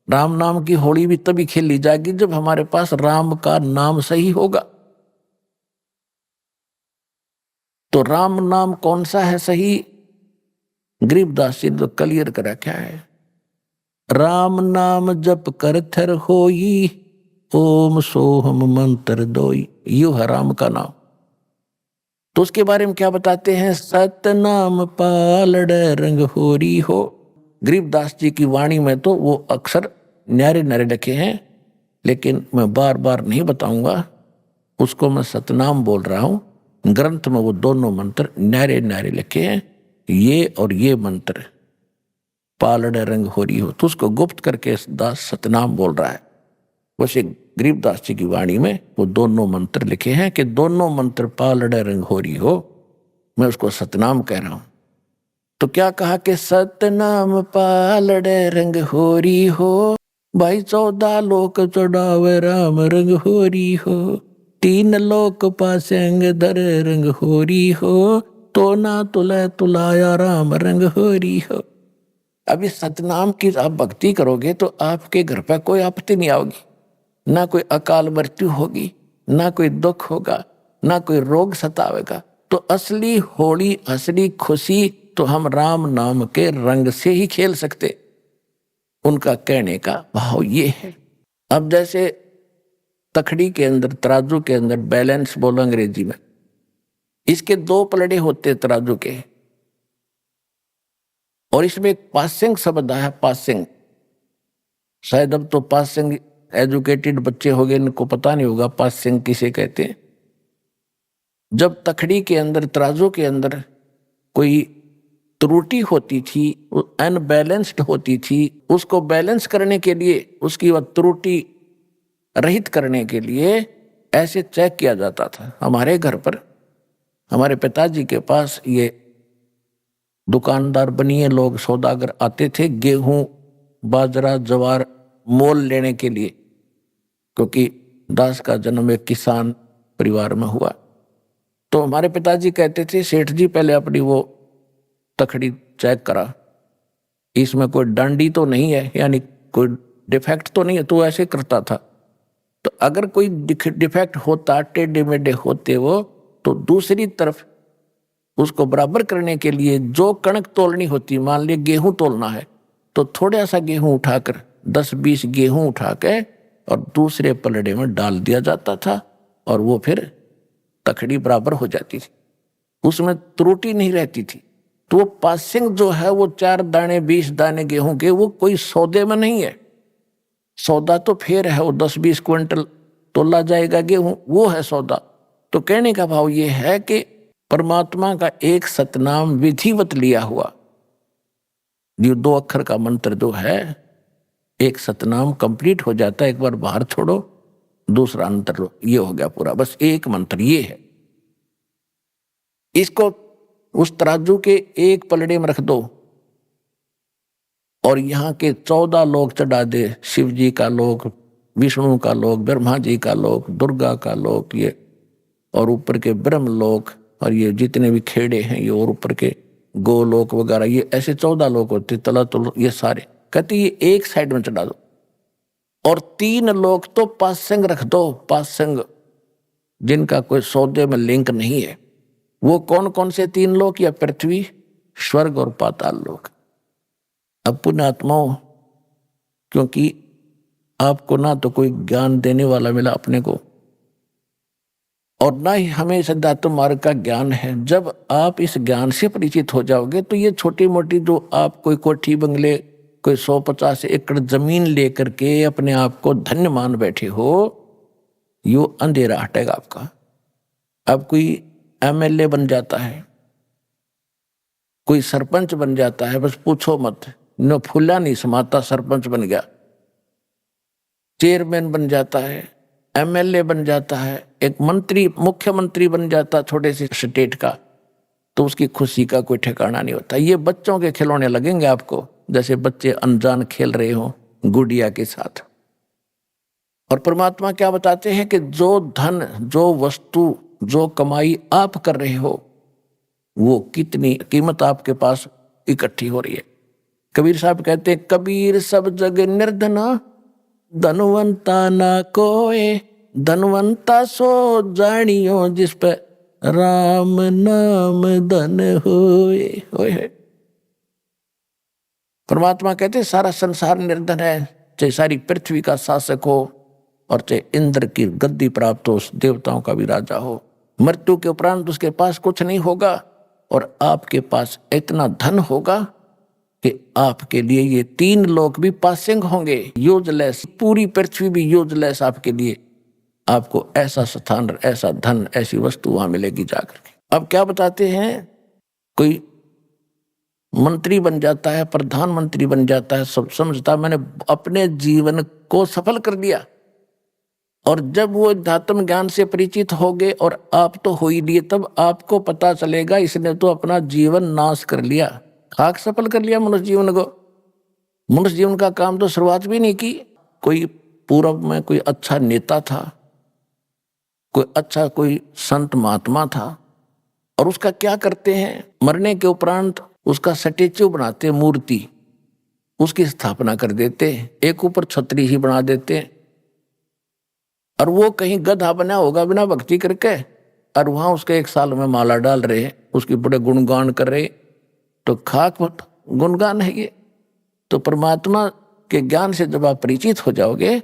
Speaker 6: राम नाम की होली भी तभी खेली जाएगी जब हमारे पास राम का नाम सही होगा। तो राम नाम कौन सा है सही? गरीबदास जी तो क्लियर कर रखा है, राम नाम जप कर थर होई, ओम सोहम मंत्र दोई। यू है राम का नाम। तो उसके बारे में क्या बताते हैं? सतनाम पालड़ रंग होरी हो। गरीबदास जी की वाणी में तो वो अक्सर न्यारे न्यारे लिखे हैं, लेकिन मैं बार बार नहीं बताऊंगा, उसको मैं सतनाम बोल रहा हूं। ग्रंथ में वो दोनों मंत्र न्यारे न्यारे लिखे हैं, ये और ये मंत्र पालड़ रंग होरी हो, तो उसको गुप्त करके दास सतनाम बोल रहा है। वैसे गरीबदास जी की वाणी में वो दोनों मंत्र लिखे हैं कि दोनों मंत्र पालड़ रंग होरी हो, मैं उसको सतनाम कह रहा हूं। तो क्या कहा कि सतनाम पालड़ रंग होरी हो, भाई 14 लोक चढ़ावे राम रंग होरी हो, 3 लोक पासेंग धर रंग होरी हो, तो ना तुले तुलाया राम रंग होरी हो। अब इस सतनाम की आप भक्ति करोगे तो आपके घर पर कोई आपत्ति नहीं आओगी, ना कोई अकाल मृत्यु होगी, ना कोई दुख होगा, ना कोई रोग सतावेगा। तो असली होली, असली खुशी तो हम राम नाम के रंग से ही खेल सकते। उनका कहने का भाव ये है। अब जैसे तखड़ी के अंदर, तराजू के अंदर बैलेंस बोलो अंग्रेजी में, इसके 2 पलड़े होते तराजू के, और इसमें एक पासिंग शब्द आया, पासिंग। शायद अब तो पासिंग एजुकेटेड बच्चे हो गए, इनको पता नहीं होगा पासिंग किसे कहते हैं। जब तखड़ी के अंदर, तराजू के अंदर कोई त्रुटि होती थी, अनबैलेंस्ड होती थी, उसको बैलेंस करने के लिए, उसकी वह त्रुटि रहित करने के लिए ऐसे चेक किया जाता था। हमारे घर पर, हमारे पिताजी के पास ये दुकानदार बनिए लोग, सौदागर आते थे गेहूं, बाजरा, ज्वार मोल लेने के लिए, क्योंकि दास का जन्म एक किसान परिवार में हुआ। तो हमारे पिताजी कहते थे, सेठ जी पहले अपनी वो तखड़ी चेक करा, इसमें कोई डांडी तो नहीं है, यानी कोई डिफेक्ट तो नहीं है। तो ऐसे करता था। तो अगर कोई डिफेक्ट होता, टेढ़े मेढ़े होते वो, तो दूसरी तरफ उसको बराबर करने के लिए जो कणक तोलनी होती, मान लिया गेहूं तोलना है, तो थोड़ा सा गेहूं उठाकर 10-20 गेहूं उठा के और दूसरे पलड़े में डाल दिया जाता था, और वो फिर तखड़ी बराबर हो जाती थी, उसमें त्रुटि नहीं रहती थी। तो वो पासिंग जो है, वो 4 दाने 20 दाने गेहूं के, वो कोई सौदे में नहीं है। सौदा तो फिर है, वो 10-20 क्विंटल तोला जाएगा गेहूं, वो है सौदा। तो कहने का भाव ये है कि परमात्मा का एक सतनाम विधिवत लिया हुआ, ये 2 अक्षर का मंत्र जो है, एक सतनाम कंप्लीट हो जाता है, एक बार बाहर छोड़ो, दूसरा अंतर लो, ये हो गया पूरा, बस एक मंत्र ये है। इसको उस तराजू के एक पलड़े में रख दो और यहाँ के 14 लोग चढ़ा दे, शिव जी का लोक, विष्णु का लोक, ब्रह्मा जी का लोक, दुर्गा का लोक, ये और ऊपर के ब्रह्म लोक, और ये जितने भी खेड़े हैं ये, और ऊपर के गोलोक वगैरह, ये ऐसे 14 लोक होते, तला तो ये सारे कहते ये एक साइड में चढ़ा दो। और 3 लोक तो पासंग रख दो, पासंग जिनका कोई सौदे में लिंक नहीं है। वो कौन कौन से 3 लोक? या पृथ्वी, स्वर्ग और पाताल लोक। अब पुण्यात्माओं, क्योंकि आपको ना तो कोई ज्ञान देने वाला मिला अपने को, और ना ही हमें सिद्धार्थ मार्ग का ज्ञान है। जब आप इस ज्ञान से परिचित हो जाओगे तो ये छोटी मोटी जो आप कोई कोठी बंगले, कोई 150 एकड़ जमीन लेकर के अपने आप को धन्य मान बैठे हो, यो अंधेरा हटेगा आपका। अब कोई एमएलए बन जाता है, कोई सरपंच बन जाता है, बस पूछो मत, न फूला नहीं समाता, सरपंच बन गया, चेयरमैन बन जाता है, एमएलए बन जाता है, एक मंत्री, मुख्यमंत्री बन जाता छोटे से स्टेट का, तो उसकी खुशी का कोई ठिकाना नहीं होता। ये बच्चों के खिलौने लगेंगे आपको, जैसे बच्चे अनजान खेल रहे हो गुड़िया के साथ। और परमात्मा क्या बताते हैं कि जो धन, जो वस्तु, जो कमाई आप कर रहे हो, वो कितनी कीमत आपके पास इकट्ठी हो रही है। कबीर साहब कहते हैं, कबीर सब जग निर्धना, धनवंता ना कोय, धनवंता सो जानियो, जिस पे राम नाम धन होए होए। परमात्मा कहते हैं, सारा संसार निर्धन है, चाहे सारी पृथ्वी का शासक हो और चाहे इंद्र की गद्दी प्राप्त हो, देवताओं का भी राजा हो, मृत्यु के उपरांत उसके पास कुछ नहीं होगा। और आपके पास इतना धन होगा कि आपके लिए ये 3 लोक भी पासिंग होंगे, यूजलेस, पूरी पृथ्वी भी यूजलेस आपके लिए। आपको ऐसा स्थान, ऐसा धन, ऐसी वस्तु वहां मिलेगी जाकर के। अब क्या बताते हैं, कोई मंत्री बन जाता है, प्रधानमंत्री बन जाता है, सब समझता मैंने अपने जीवन को सफल कर दिया। और जब वो अध्यात्म ज्ञान से परिचित हो गए, और आप तो हो ही लिए, तब आपको पता चलेगा इसने तो अपना जीवन नाश कर लिया, खाक सफल कर लिया मनुष्य जीवन को। मनुष्य जीवन का काम तो शुरुआत भी नहीं की। कोई पूर्व में कोई अच्छा नेता था, कोई अच्छा कोई संत महात्मा था, और उसका क्या करते हैं, मरने के उपरांत उसका स्टैच्यू बनाते, मूर्ति उसकी स्थापना कर देते, एक ऊपर छतरी ही बना देते, और वो कहीं गधा बना होगा बिना भक्ति करके, और वहां उसके 1 साल में माला डाल रहे, उसकी बड़े गुणगान कर रहे, तो खाक गुणगान है ये। तो परमात्मा के ज्ञान से जब आप परिचित हो जाओगे,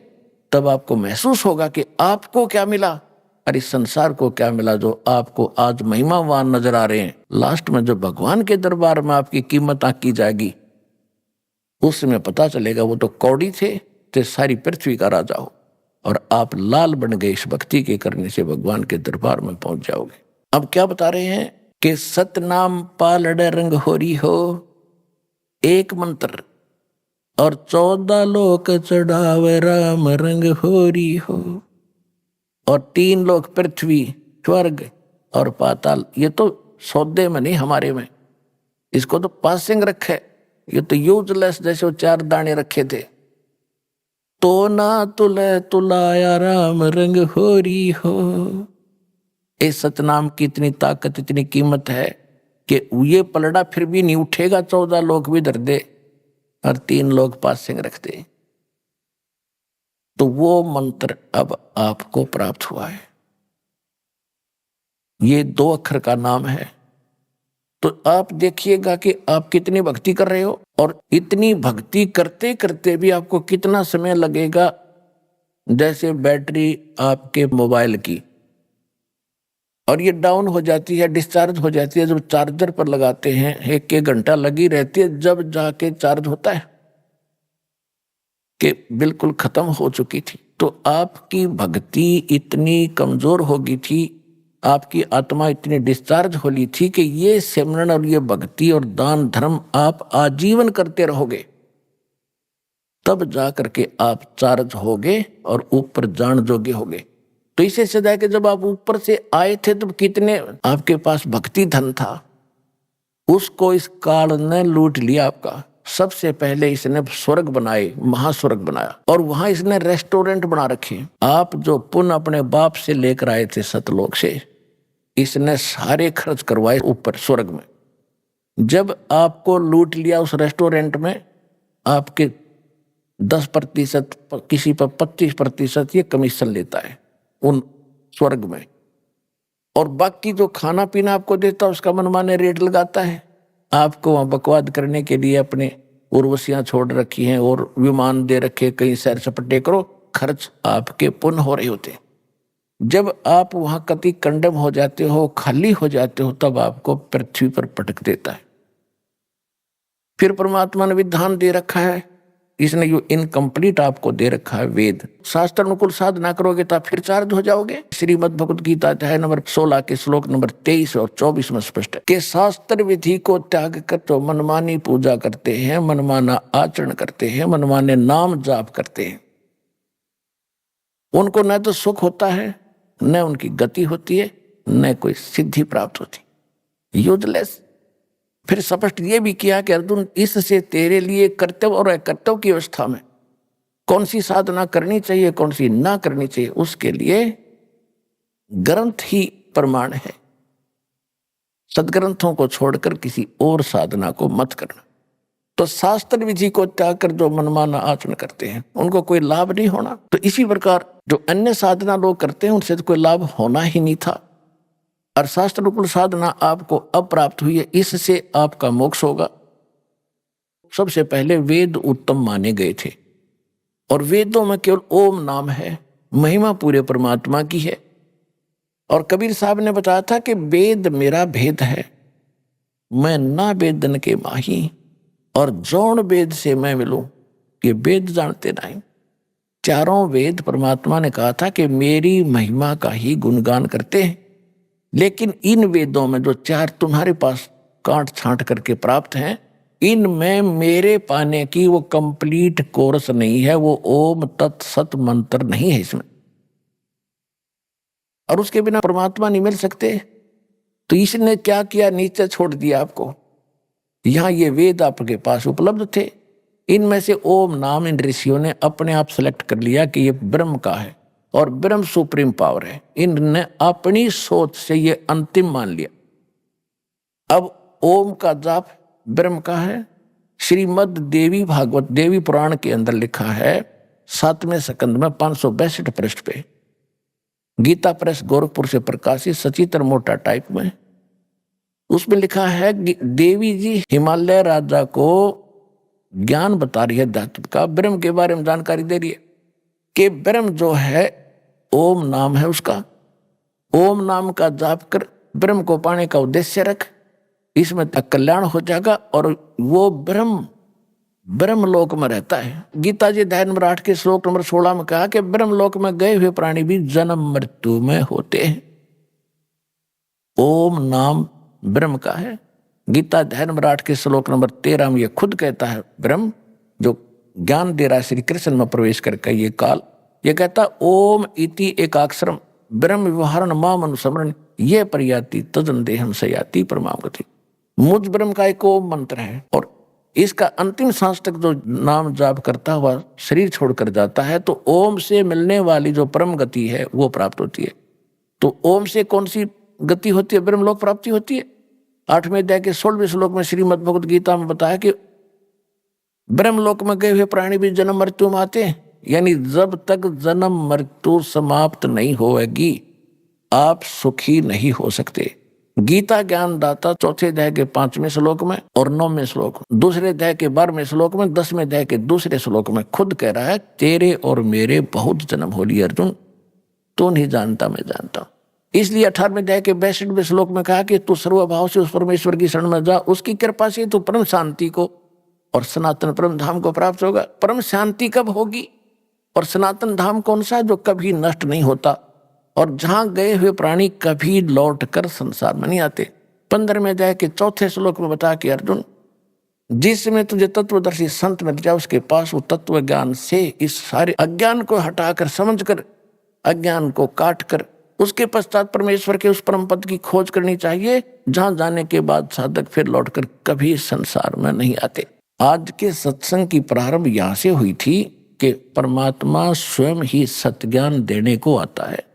Speaker 6: तब आपको महसूस होगा कि आपको क्या मिला और इस संसार को क्या मिला, जो आपको आज महिमावान नजर आ रहे हैं। लास्ट में जब भगवान के दरबार में आपकी कीमत आंकी जाएगी, उसमें पता चलेगा वो तो कौड़ी थे, तो सारी पृथ्वी का राजा हो, और आप लाल बन गए इस भक्ति के करने से, भगवान के दरबार में पहुंच जाओगे। अब क्या बता रहे हैं कि सतनाम पालड़ रंग होरी हो, एक मंत्र, और 14 लोक चढ़ावे राम रंग होरी हो। और 3 लोक, पृथ्वी, स्वर्ग और पाताल, ये तो सौदे में नहीं, हमारे में, इसको तो पासिंग रखे, ये तो यूजलेस, जैसे वो 4 दाने रखे थे। तो ना तुले तुलाया राम रंग होरी हो। इस सतनाम की इतनी ताकत, इतनी कीमत है कि ये पलड़ा फिर भी नहीं उठेगा, 14 लोग भी धर दे और 3 लोग पासिंग रख दे। तो वो मंत्र अब आपको प्राप्त हुआ है। ये 2 अक्षर का नाम है। तो आप देखिएगा कि आप कितनी भक्ति कर रहे हो, और इतनी भक्ति करते करते भी आपको कितना समय लगेगा। जैसे बैटरी आपके मोबाइल की, और ये डाउन हो जाती है, डिस्चार्ज हो जाती है, जब चार्जर पर लगाते हैं 1-1 घंटा लगी रहती है, जब जाके चार्ज होता है कि बिल्कुल खत्म हो चुकी थी। तो आपकी भक्ति इतनी कमजोर हो गई थी, आपकी आत्मा इतनी डिस्चार्ज हो ली थी कि ये सिमरन और ये भक्ति और दान धर्म आप आजीवन करते रहोगे, तब जाकर के आप चार्ज होगे और ऊपर जान जोगे होगे। तो इसे सदा के जब आप ऊपर से आए थे, तब कितने आपके पास भक्ति धन था, उसको इस काल ने लूट लिया आपका। सबसे पहले इसने स्वर्ग बनाए, महास्वर्ग बनाया, और वहां इसने रेस्टोरेंट बना रखे। आप जो पुण्य अपने बाप से लेकर आए थे सतलोक से, इसने सारे खर्च करवाए ऊपर स्वर्ग में। जब आपको लूट लिया उस रेस्टोरेंट में, आपके 10%, किसी पर 25% ये कमीशन लेता है उन स्वर्ग में, और बाकी जो खाना पीना आपको देता है उसका मनमाने रेट लगाता है। आपको वहां बकवाद करने के लिए अपने उर्वशियां छोड़ रखी हैं और विमान दे रखे, कहीं सैर सपटे करो, खर्च आपके पुण्य हो रहे होते। जब आप वहां कति कंडम हो जाते हो, खाली हो जाते हो, तब आपको पृथ्वी पर पटक देता है। फिर परमात्मा ने विधान दे रखा है, इसने जो इनकम्प्लीट आपको दे रखा है वेद, शास्त्र अनुकूल साधना करोगे तो आप फिर चार्ज हो जाओगे। श्रीमद् भगवत गीता अध्याय नंबर 16 के श्लोक नंबर 23 और 24 में स्पष्ट है कि शास्त्र विधि को त्याग कर तो मनमानी पूजा करते हैं, मनमाना आचरण करते हैं, मनमाने नाम जाप करते हैं, उनको न तो सुख होता है, न उनकी गति होती है, न कोई सिद्धि प्राप्त होती। यूजलेस। फिर स्पष्ट ये भी किया कि अर्जुन, इससे तेरे लिए कर्तव्य और अकर्तव्य की अवस्था में कौन सी साधना करनी चाहिए, कौन सी ना करनी चाहिए, उसके लिए ग्रंथ ही प्रमाण है। सदग्रंथों को छोड़कर किसी और साधना को मत करना। तो शास्त्र विधि को त्याग कर जो मनमाना आचरण करते हैं उनको कोई लाभ नहीं होना। तो इसी प्रकार जो अन्य साधना लोग करते हैं उनसे तो कोई लाभ होना ही नहीं था, और शास्त्र रूप साधना आपको अप्राप्त हुई है, इससे आपका मोक्ष होगा। सबसे पहले वेद उत्तम माने गए थे, और वेदों में केवल ओम नाम है, महिमा पूरे परमात्मा की है। और कबीर साहब ने बताया था कि वेद मेरा भेद है, मैं ना वेदन के माही, और जौन वेद से मैं मिलूं, ये वेद जानते नहीं। चारों वेद परमात्मा ने कहा था कि मेरी महिमा का ही गुणगान करते हैं, लेकिन इन वेदों में जो चार तुम्हारे पास काट छांट करके प्राप्त हैं, इनमें मेरे पाने की वो कंप्लीट कोर्स नहीं है, वो ओम तत् सत मंत्र नहीं है इसमें, और उसके बिना परमात्मा नहीं मिल सकते। तो इसने क्या किया, नीचे छोड़ दिया आपको। यहां ये वेद आपके पास उपलब्ध थे, इनमें से ओम नाम इन ऋषियों ने अपने आप सेलेक्ट कर लिया कि ये ब्रह्म का है और ब्रह्म सुप्रीम पावर है। इनने अपनी सोच से ये अंतिम मान लिया। अब ओम का जाप ब्रह्म का है। श्रीमद देवी भागवत देवी पुराण के अंदर लिखा है 7वें स्कंद में 562 पृष्ठ पे, गीता प्रेस गोरखपुर से प्रकाशित सचित्र मोटा टाइप में, उसमें लिखा है कि देवी जी हिमालय राजा को ज्ञान बता रही है धातु का, ब्रह्म के बारे में जानकारी दे रही है कि ब्रह्म जो है ओम नाम है उसका, ओम नाम का जाप कर ब्रह्म को पाने का उद्देश्य रख, इसमें कल्याण हो जाएगा। और वो ब्रह्म लोक में रहता है। गीता जी अध्याय नंबर 8 के श्लोक नंबर 16 में कहा कि ब्रह्म लोक में गए हुए प्राणी भी जन्म मृत्यु में होते हैं। ओम नाम ब्रह्म का है। गीता अध्याय नंबर 8 के श्लोक नंबर 13 में ये खुद कहता है, ब्रह्म जो ज्ञान दे रहा है श्री कृष्ण में प्रवेश करके ये काल, ये कहता ओम इति एकाक्षरम ब्रह्म व्यवहारण माम अनुस्मरण ये प्रयाति तदन देहम सयाति परमागति। मुझ ब्रह्म का एक ओम मंत्र है, और इसका अंतिम सांस तक जो नाम जाप करता हुआ शरीर छोड़कर जाता है तो ओम से मिलने वाली जो परम गति है वो प्राप्त होती है। तो ओम से कौन सी गति होती है, ब्रह्मलोक प्राप्ति होती है। 8वें अध्याय के 16वें श्लोक में श्रीमद् भगवद गीता में बताया कि ब्रह्मलोक में गए हुए प्राणी भी जन्म मृत्यु में आते हैं, यानी जब तक जन्म मृत्यु समाप्त नहीं होगी आप सुखी नहीं हो सकते। गीता ज्ञान दाता 4थे अध्याय के 5वें श्लोक में और 9वें श्लोक में, 2रे अध्याय के 12वें श्लोक में, 10वें अध्याय के 2रे श्लोक में खुद कह रहा है तेरे और मेरे बहुत जन्म हो लिए अर्जुन, तू नहीं जानता मैं जानता हूं। इसलिए 18वें अध्याय के 62वें श्लोक में कहा कि तू सर्वभाव से उस परमेश्वर की शरण में जा, उसकी कृपा से तू परम शांति को और सनातन परम धाम को प्राप्त होगा। परम शांति कब होगी और सनातन धाम कौन सा, जो कभी नष्ट नहीं होता और जहां गए हुए प्राणी कभी लौट कर संसार में नहीं आते। 15वें अध्याय के 4थे श्लोक में बता कि अर्जुन जिसमें तुझे तत्वदर्शी संत मिल जाए उसके पास वो तत्व ज्ञान से इस सारे अज्ञान को हटाकर समझकर अज्ञान को काट कर उसके पश्चात परमेश्वर के उस परम पद की खोज करनी चाहिए, जहां जाने के बाद साधक फिर लौटकर कभी संसार में नहीं आते। आज के सत्संग की प्रारंभ यहां से हुई थी कि परमात्मा स्वयं ही सत्ज्ञान देने को आता है।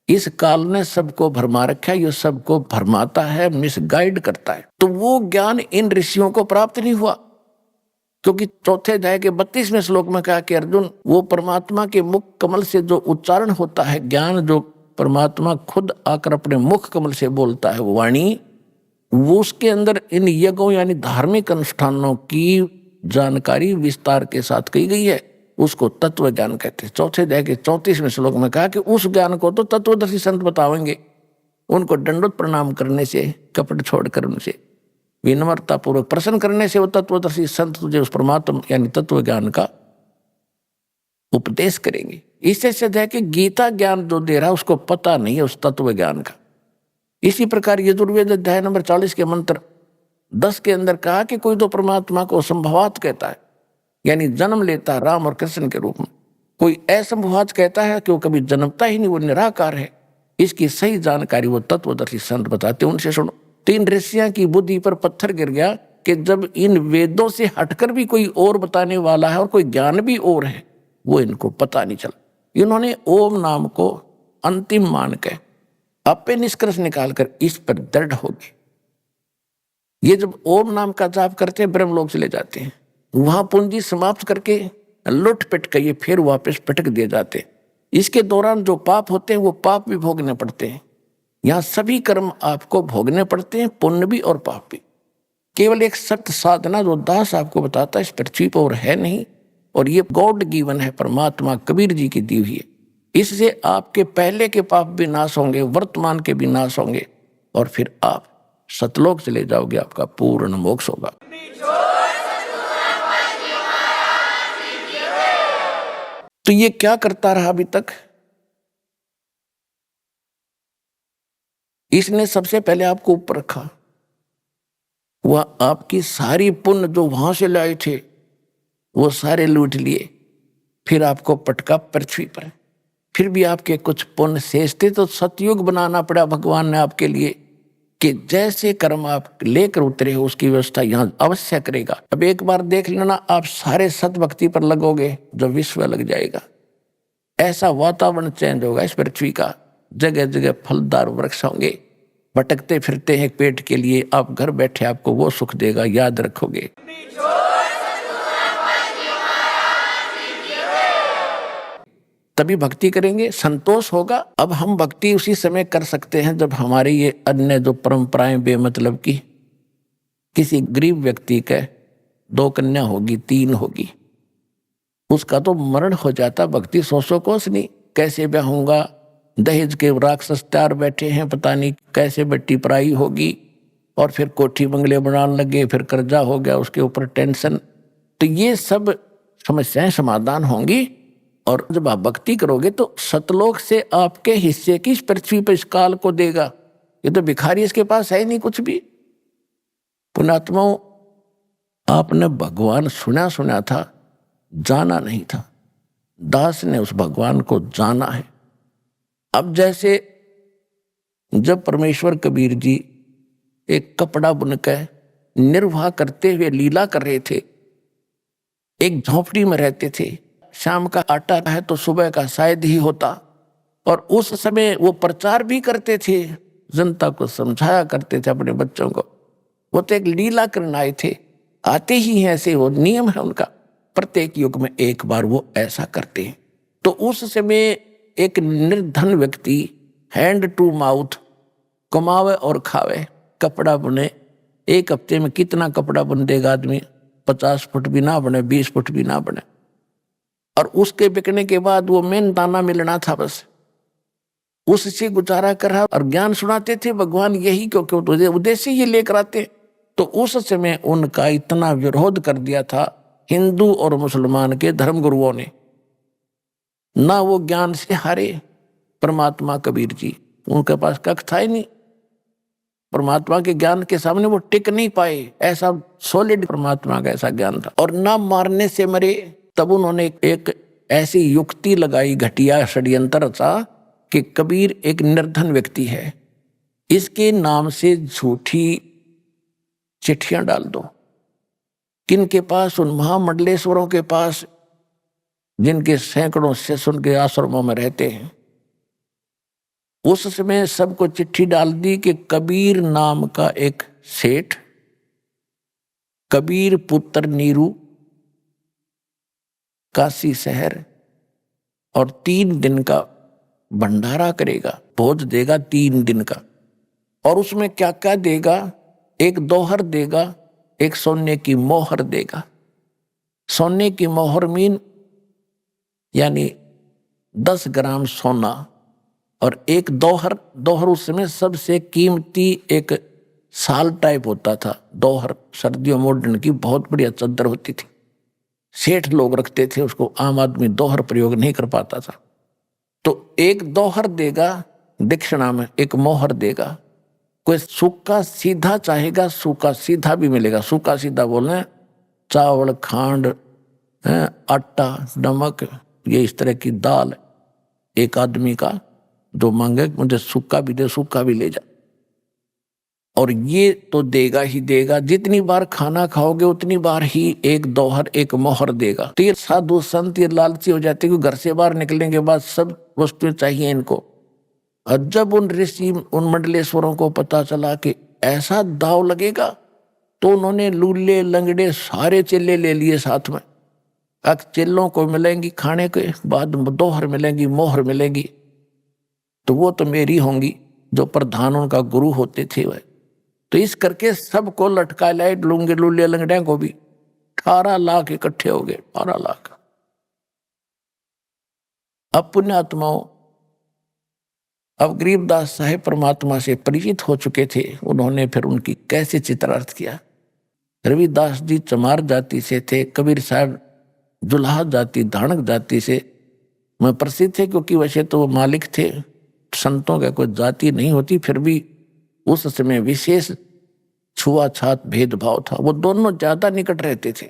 Speaker 6: इस काल ने सबको भरमा रखा है, ये सबको भरमाता है, मिसगाइड करता है। तो वो ज्ञान इन ऋषियों को प्राप्त नहीं हुआ, क्योंकि 4थे अध्याय के 32वें श्लोक में कहा कि अर्जुन वो परमात्मा के मुख कमल से जो उच्चारण होता है ज्ञान, जो परमात्मा खुद आकर अपने मुख कमल से बोलता है वो वाणी, वो उसके अंदर इन यज्ञों यानी धार्मिक अनुष्ठानों की जानकारी विस्तार के साथ कही गई है, उसको तत्व ज्ञान कहते हैं। 4थे अध्याय के 34वें श्लोक में कहा कि उस ज्ञान को तो तत्वदर्शी संत बतावेंगे, उनको दंडवत प्रणाम करने से, कपट छोड़कर उनसे विनम्रता पूर्वक प्रसन्न करने से वो तत्वदर्शी संत तुझे उस परमात्मा यानी तत्व ज्ञान का उपदेश करेंगे। इससे सिद्ध है कि गीता ज्ञान जो दे रहा है उसको पता नहीं है उस तत्व ज्ञान का। इसी प्रकार यजुर्वेद अध्याय नंबर 40 के मंत्र 10 के अंदर कहा कि कोई तो परमात्मा को संभवात कहता है, यानी जन्म लेता है राम और कृष्ण के रूप में। कोई असंभवात कहता है कि वो कभी जन्मता ही नहीं, वो निराकार है। इसकी सही जानकारी वो तत्वदर्शी संत बताते, उनसे सुनो। तो इन ऋषियों की बुद्धि पर पत्थर गिर गया कि जब इन वेदों से हटकर भी कोई और बताने वाला है और कोई ज्ञान भी और है, वो इनको पता नहीं चला। इन्होंने ओम नाम को अंतिम मान के आपे निष्कर्ष निकालकर इस पर दृढ़ हो गए। ये जब ओम नाम का जाप करते हैं ब्रह्मलोक चले जाते हैं, वहां पूंजी समाप्त करके लुट पिट के ये फिर वापस पटक दिए जाते हैं। इसके दौरान जो पाप होते हैं वो पाप भी भोगने पड़ते हैं। यहाँ सभी कर्म आपको भोगने पड़ते हैं, पुण्य भी और पाप भी। केवल एक सत्य साधना जो दास आपको बताता है इस पृथ्वी पर और है नहीं, और ये गॉड गिवन है, परमात्मा कबीर जी की दी हुई है। इससे आपके पहले के पाप भी नाश होंगे, वर्तमान के भी नाश होंगे, और फिर आप सतलोक चले जाओगे, आपका पूर्ण मोक्ष होगा। तो ये क्या करता रहा अभी तक? इसने सबसे पहले आपको ऊपर रखा, वह आपकी सारी पुण्य जो वहां से लाए थे वो सारे लूट लिए, फिर आपको पटका पृथ्वी पर। फिर भी आपके कुछ पुण्य शेष थे तो सतयुग बनाना पड़ा भगवान ने आपके लिए, कि जैसे कर्म आप लेकर उतरे हो उसकी व्यवस्था यहां अवश्य करेगा। अब एक बार देख लेना, आप सारे सत भक्ति पर लगोगे जो विश्व लग जाएगा। ऐसा वातावरण चेंज होगा इस पृथ्वी का, जगह जगह फलदार वृक्ष होंगे, भटकते फिरते हैं पेट के लिए, आप घर बैठे आपको वो सुख देगा, याद रखोगे। तभी भक्ति करेंगे, संतोष होगा। अब हम भक्ति उसी समय कर सकते हैं जब हमारे ये अन्य जो परंपराएं बेमतलब की, किसी गरीब व्यक्ति के 2 कन्या होगी, 3 होगी, उसका तो मरण हो जाता, भक्ति 100 कोस नहीं, कैसे ब्याहूंगा, दहेज के राक्षस 4 बैठे हैं, पता नहीं कैसे बेटी पराई होगी, और फिर कोठी बंगले बनाने लगे, फिर कर्जा हो गया, उसके ऊपर टेंशन। तो ये सब समस्याएं समाधान होंगी। और जब आप भक्ति करोगे तो सतलोक से आपके हिस्से की इस पृथ्वी पर इस काल को देगा। ये तो भिखारी, इसके पास है ही नहीं कुछ भी। पुण्यात्माओं, आपने भगवान सुना था, जाना नहीं था। दास ने उस भगवान को जाना है। अब जैसे जब परमेश्वर कबीर जी एक कपड़ा बुनकर निर्वाह करते हुए लीला कर रहे थे, एक झोपड़ी में रहते थे, शाम का आटा है तो सुबह का शायद ही होता, और उस समय वो प्रचार भी करते थे, जनता को समझाया करते थे अपने बच्चों को। वो तो एक लीला करने आए थे, आते ही हैं ऐसे, वो नियम है उनका, प्रत्येक युग में एक बार वो ऐसा करते हैं। तो उस समय एक निर्धन व्यक्ति हैंड टू माउथ कमावे और खावे, कपड़ा बुने। 1 हफ्ते में कितना कपड़ा बुन देगा आदमी? 50 फुट भी ना बने, 20 फुट भी ना बने। और उसके बिकने के बाद वो मेहनताना मिलना था, बस उससे गुजारा कर रहा। और ज्ञान सुनाते थे भगवान यही, क्योंकि तुझे उद्देश्य ये लेकर आते। तो उस समय उनका इतना विरोध कर दिया था हिंदू और मुसलमान के धर्मगुरुओं ने, ना वो ज्ञान से हारे। परमात्मा कबीर जी, उनके पास कख था ही नहीं, परमात्मा के ज्ञान के सामने वो टिक नहीं पाए। ऐसा सॉलिड परमात्मा का ऐसा ज्ञान था। और ना मारने से मरे, तब उन्होंने एक ऐसी युक्ति लगाई, घटिया षड्यंत्र रचा कि कबीर एक निर्धन व्यक्ति है, इसके नाम से झूठी चिट्ठियां डाल दो। किनके पास? उन महामंडलेश्वरों के पास, जिनके सैकड़ों शिष्य उनके आश्रमों में रहते हैं। उस समय सबको चिट्ठी डाल दी कि कबीर नाम का एक सेठ, कबीर पुत्र नीरू, काशी शहर, और 3 दिन का भंडारा करेगा, भोज देगा 3 दिन का। और उसमें क्या क्या देगा? एक दोहर देगा, एक सोने की मोहर देगा। सोने की मोहर मीन यानी 10 ग्राम सोना, और एक दोहर, दोहर उस समय सबसे कीमती एक साल टाइप होता था। दोहर सर्दियों मॉडर्न की बहुत बढ़िया चादर होती थी, सेठ लोग रखते थे उसको, आम आदमी दोहर प्रयोग नहीं कर पाता था। तो एक दोहर देगा दक्षिणा में, एक मोहर देगा। कोई सूखा सीधा चाहेगा, सूखा सीधा भी मिलेगा। सूखा सीधा बोलना चावल, खांड, आटा, नमक, ये इस तरह की दाल। एक आदमी का जो मांगे मुझे सूखा भी दे, सूखा भी ले जा। और ये तो देगा ही देगा, जितनी बार खाना खाओगे उतनी बार ही एक दोहर एक मोहर देगा। तो ये साधु संत ये लालची हो जाते कि घर से बाहर निकलने के बाद सब वस्तुएं चाहिए इनको। और जब उन ऋषि उन मंडलेश्वरों को पता चला कि ऐसा दाव लगेगा, तो उन्होंने लूले लंगड़े सारे चेले ले लिए साथ में। अब चेलों को मिलेंगी खाने के बाद दोहर मिलेंगी, मोहर मिलेंगी, तो वो तो मेरी होंगी, जो प्रधान उनका गुरु होते थे वह। तो इस करके सबको लटका लाए, लूंगे लूले लंगड़े को भी। 18 लाख इकट्ठे हो गए, 18 लाख। अब पुण्यात्माओं, अब गरीबदास साहेब परमात्मा से परिचित हो चुके थे। उन्होंने फिर उनकी कैसे चित्रार्थ किया। रविदास जी चमार जाति से थे, कबीर साहब जुलाहा जाति धाणक जाति से मैं प्रसिद्ध थे, क्योंकि वैसे तो वो मालिक थे, संतों का कोई जाति नहीं होती, फिर भी उस समय विशेष छुआछात भेदभाव था। वो दोनों ज्यादा निकट रहते थे।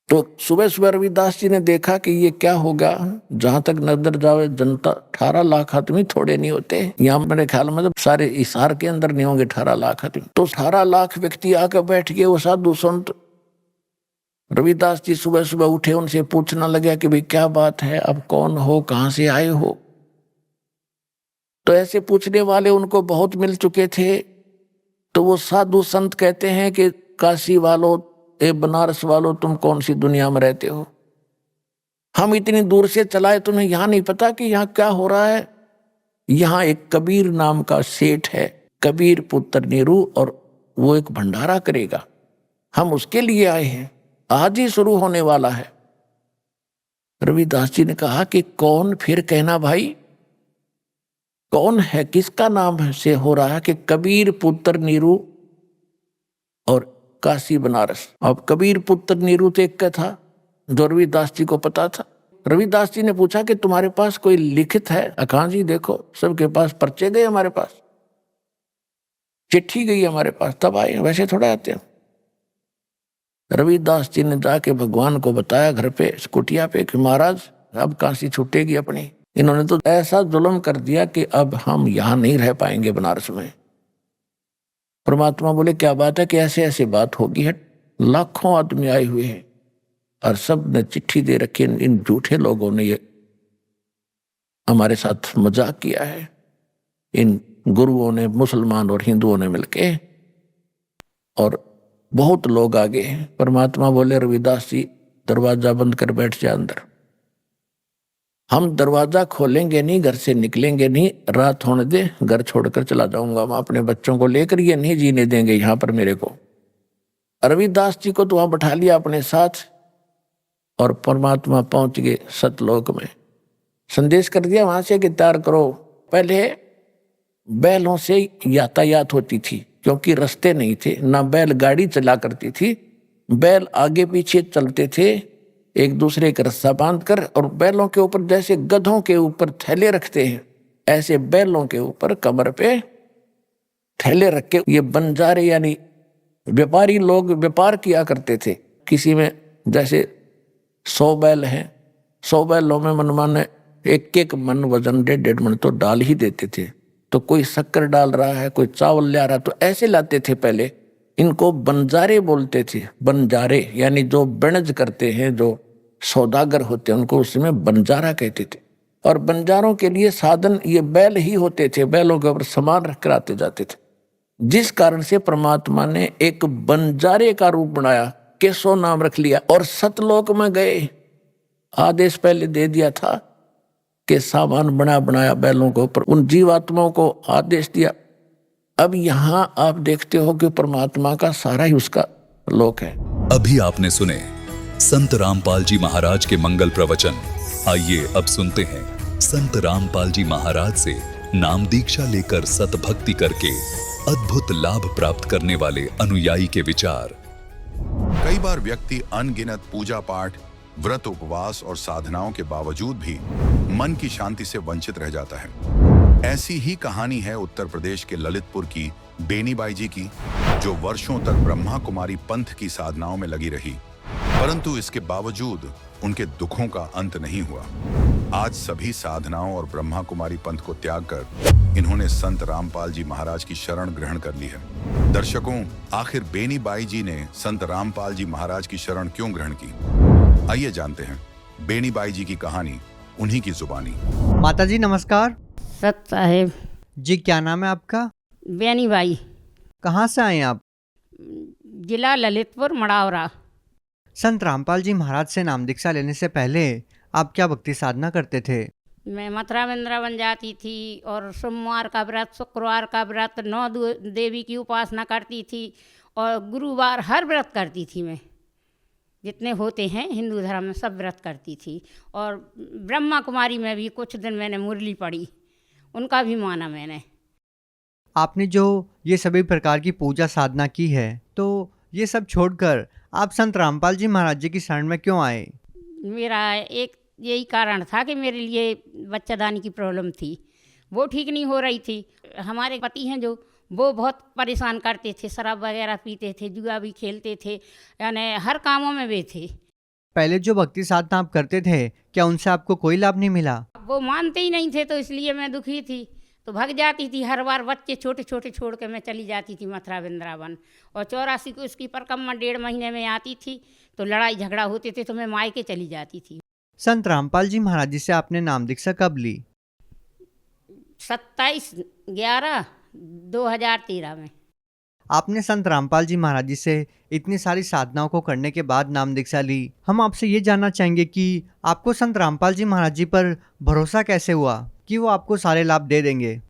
Speaker 6: तो सुबह सुबह रविदास जी ने देखा कि ये क्या होगा, जहां तक नजर जावे जनता, 18 लाख आदमी थोड़े नहीं होते। यहाँ मेरे ख्याल में जब सारे हिसार के अंदर नहीं होंगे 18 लाख आदमी, तो 18 लाख व्यक्ति आकर बैठ गए। वो साधु संत रविदास जी सुबह सुबह उठे, उनसे पूछना लगा कि भाई क्या बात है, अब कौन हो, कहां से आए हो। तो ऐसे पूछने वाले उनको बहुत मिल चुके थे। तो वो साधु संत कहते हैं कि काशी वालों, ए बनारस वालों, तुम कौन सी दुनिया में रहते हो, हम इतनी दूर से चलाए, तुम्हें यहाँ नहीं पता कि यहाँ क्या हो रहा है। यहाँ एक कबीर नाम का सेठ है, कबीर पुत्र नीरू, और वो एक भंडारा करेगा, हम उसके लिए आए हैं, आज ही शुरू होने वाला है। रविदास जी ने कहा कि कौन, फिर कहना भाई कौन है, किसका नाम से हो रहा है, कि कबीर पुत्र नीरू और काशी बनारस। अब कबीर पुत्र नीरू तो एक का था, जो रविदास जी को पता था। रविदास जी ने पूछा कि तुम्हारे पास कोई लिखित है। अकां जी देखो, सबके पास पर्चे गए, हमारे पास चिट्ठी गई हमारे पास, तब आए, वैसे थोड़ा आते हैं। रविदास जी ने जाके भगवान को बताया घर पे कुटिया पे कि महाराज अब काशी छूटेगी अपनी। इन्होंने तो ऐसा जुल्म कर दिया कि अब हम यहाँ नहीं रह पाएंगे बनारस में। परमात्मा बोले क्या बात है कि ऐसे ऐसे बात होगी है। लाखों आदमी आए हुए हैं और सब ने चिट्ठी दे रखी। इन झूठे लोगों ने ये हमारे साथ मजाक किया है। इन गुरुओं ने, मुसलमान और हिंदुओं ने मिलके, और बहुत लोग आ गए। परमात्मा बोले रविदास जी दरवाजा बंद कर बैठ जा अंदर, हम दरवाजा खोलेंगे नहीं, घर से निकलेंगे नहीं, रात होने दे, घर छोड़कर चला जाऊंगा मैं अपने बच्चों को लेकर, ये नहीं जीने देंगे यहाँ पर मेरे को। रविदास जी को तो वहां बैठा लिया अपने साथ, और परमात्मा पहुंच गए सतलोक में। संदेश कर दिया वहां से कि तैयार करो। पहले बैलों से यातायात होती थी, क्योंकि रास्ते नहीं थे, ना बैल गाड़ी चला करती थी। बैल आगे पीछे चलते थे, एक दूसरे का रस्सा बांधकर, और बैलों के ऊपर जैसे गधों के ऊपर थैले रखते हैं, ऐसे बैलों के ऊपर कमर पे थैले रख के ये बंजारे यानी व्यापारी लोग व्यापार किया करते थे। किसी में जैसे 100 बैल हैं, 100 बैलों में मनमाने एक मन वजन 1.5 मन तो डाल ही देते थे। तो कोई शक्कर डाल रहा है, कोई चावल ले रहा है, तो ऐसे लाते थे पहले। इनको बंजारे बोलते थे। बंजारे यानी जो बनज करते हैं, जो सौदागर होते हैं, उनको उसमें बंजारा कहते थे। और बंजारों के लिए साधन ये बैल ही होते थे, बैलों के ऊपर सामान रख कर आते जाते थे। जिस कारण से परमात्मा ने एक बंजारे का रूप बनाया, केशव नाम रख लिया, और सतलोक में गए। आदेश पहले दे दिया था कि सामान बना बनाया बैलों के ऊपर, उन जीवात्माओं को आदेश दिया। अब यहाँ आप देखते हो कि परमात्मा का सारा ही उसका लोक है।
Speaker 7: अभी आपने सुने संत रामपाल जी महाराज के मंगल प्रवचन। आइए अब सुनते हैं संत रामपाल जी महाराज से नाम दीक्षा लेकर सतभक्ति करके अद्भुत लाभ प्राप्त करने वाले अनुयायी के विचार।
Speaker 8: कई बार व्यक्ति अनगिनत पूजा पाठ, व्रत, उपवास और साधनाओं के बावजूद भी मन की शांति से वंचित रह जाता है। ऐसी ही कहानी है उत्तर प्रदेश के ललितपुर की बेनी बाई जी की, जो वर्षों तक ब्रह्मा कुमारी पंथ की साधनाओं में लगी रही। परंतु इसके बावजूद उनके दुखों का अंत नहीं हुआ। आज सभी साधनाओं और ब्रह्मा कुमारी पंथ को त्याग कर इन्होंने संत रामपाल जी महाराज की शरण ग्रहण कर ली है। दर्शकों, आखिर बेनी बाई जी ने संत रामपाल जी महाराज की शरण क्यों ग्रहण की? आइए जानते हैं बेनी बाई जी की कहानी उन्हीं की जुबानी।
Speaker 9: माता जी नमस्कार।
Speaker 10: सत साहेब।
Speaker 9: जी क्या नाम है आपका?
Speaker 10: बेनी बाई।
Speaker 9: कहाँ से आए आप?
Speaker 10: जिला ललितपुर मड़ावरा।
Speaker 9: संत रामपाल जी महाराज से नाम दीक्षा लेने से पहले आप क्या भक्ति साधना करते थे?
Speaker 10: मैं मथुरा वृंदावन जाती थी और सोमवार का व्रत, शुक्रवार का व्रत, 9 देवी की उपासना करती थी और गुरुवार हर व्रत करती थी। मैं जितने होते हैं हिंदू धर्म में सब व्रत करती थी। और ब्रह्मा कुमारी में भी कुछ दिन मैंने मुरली पढ़ी, उनका भी माना मैंने।
Speaker 9: आपने जो ये सभी प्रकार की पूजा साधना की है, तो ये सब छोड़कर आप संत रामपाल जी महाराज जी की शरण में क्यों आए?
Speaker 10: मेरा एक यही कारण था कि मेरे लिए बच्चादानी की प्रॉब्लम थी, वो ठीक नहीं हो रही थी। हमारे पति हैं जो, वो बहुत परेशान करते थे, शराब वगैरह पीते थे, जुआ भी खेलते थे, यानी हर कामों में वे थे।
Speaker 9: पहले जो भक्ति साधना आप करते थे, क्या उनसे आपको कोई लाभ नहीं मिला?
Speaker 10: वो मानते ही नहीं थे, तो इसलिए मैं दुखी थी, तो भाग जाती थी। हर बार बच्चे छोटे छोटे छोड़ के मैं चली जाती थी मथुरा वृंदावन। और 84 को इसकी परिक्रमा 1.5 महीने में आती थी, तो लड़ाई झगड़ा होते थे तो मैं मायके चली जाती थी।
Speaker 9: संत रामपाल जी महाराज जी से आपने नाम दीक्षा कब ली?
Speaker 10: 27/11/2013 में।
Speaker 9: आपने संत रामपाल जी महाराज जी से इतनी सारी साधनाओं को करने के बाद नाम दीक्षा ली। हम आपसे ये जानना चाहेंगे कि आपको संत रामपाल जी महाराज जी पर भरोसा कैसे हुआ कि वो आपको सारे लाभ दे देंगे?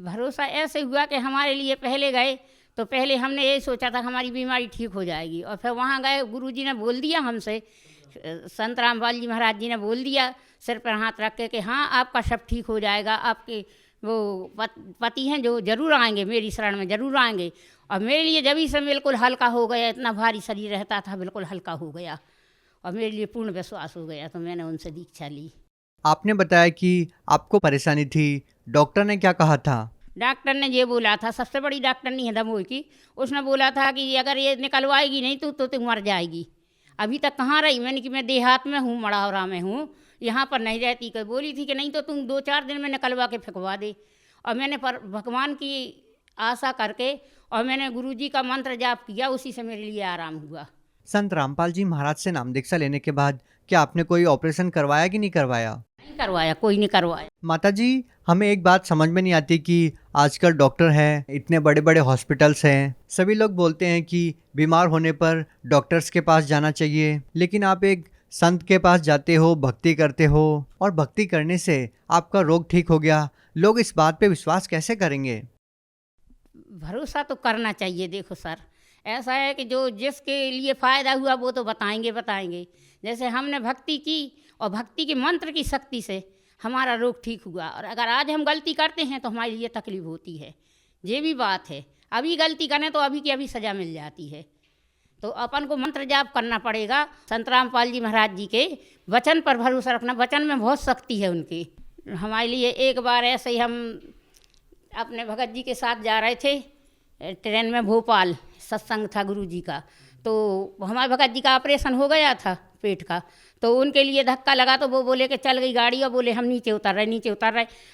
Speaker 10: भरोसा ऐसे हुआ कि हमारे लिए पहले गए तो पहले हमने ये सोचा था हमारी बीमारी ठीक हो जाएगी, और फिर वहाँ गए, गुरुजी ने बोल दिया हमसे, संत रामपाल जी महाराज जी ने बोल दिया सिर पर हाथ रख के कि हाँ आपका सब ठीक हो जाएगा, आपके वो पति हैं जो ज़रूर आएंगे, मेरी शरण में ज़रूर आएंगे। और मेरे लिए जब से बिल्कुल हल्का हो गया, इतना भारी शरीर रहता था बिल्कुल हल्का हो गया और मेरे लिए पूर्ण विश्वास हो गया, तो मैंने उनसे दीक्षा ली।
Speaker 9: आपने बताया कि आपको परेशानी थी, डॉक्टर ने क्या कहा था?
Speaker 10: डॉक्टर ने ये बोला था, सबसे बड़ी डॉक्टर नहीं है दमोह की, उसने बोला था कि अगर ये निकलवाएगी नहीं तो तू मर जाएगी। अभी तक कहाँ रही? मैंने कि मैं देहात में हूँ, मड़ावरा में हूँ, यहाँ पर नहीं रहती। कर बोली थी कि नहीं तो तुम 2-4 दिन में निकलवा के फेंकवा दे। और मैंने पर भगवान की आशा करके और मैंने गुरुजी का मंत्र जाप किया, उसी से मेरे लिए आराम हुआ।
Speaker 9: संत रामपाल जी महाराज से नाम दीक्षा लेने के बाद क्या आपने कोई ऑपरेशन करवाया कि नहीं करवाया?
Speaker 10: नहीं करवाया, कोई नहीं करवाया।
Speaker 9: माता जी, हमें एक बात समझ में नहीं आती कि आजकल डॉक्टर हैं, इतने बड़े बड़े हॉस्पिटल्स हैं, सभी लोग बोलते हैं कि बीमार होने पर डॉक्टर्स के पास जाना चाहिए, लेकिन आप एक संत के पास जाते हो, भक्ति करते हो और भक्ति करने से आपका रोग ठीक हो गया। लोग इस बात पे विश्वास कैसे करेंगे?
Speaker 10: भरोसा तो करना चाहिए। देखो सर, ऐसा है कि जो जिसके लिए फ़ायदा हुआ वो तो बताएंगे। जैसे हमने भक्ति की और भक्ति के मंत्र की शक्ति से हमारा रोग ठीक हुआ, और अगर आज हम गलती करते हैं तो हमारे लिए तकलीफ होती है। ये भी बात है, अभी गलती करें तो अभी की अभी सज़ा मिल जाती है। तो अपन को मंत्र जाप करना पड़ेगा। संत रामपाल जी महाराज जी के वचन पर भरोसा रखना, वचन में बहुत शक्ति है उनकी। हमारे लिए एक बार ऐसे ही हम अपने भगत जी के साथ जा रहे थे ट्रेन में, भोपाल सत्संग था गुरुजी का, तो हमारे भगत जी का ऑपरेशन हो गया था पेट का, तो उनके लिए धक्का लगा तो वो बोले कि चल गई गाड़ी, और बोले हम नीचे उतर रहे।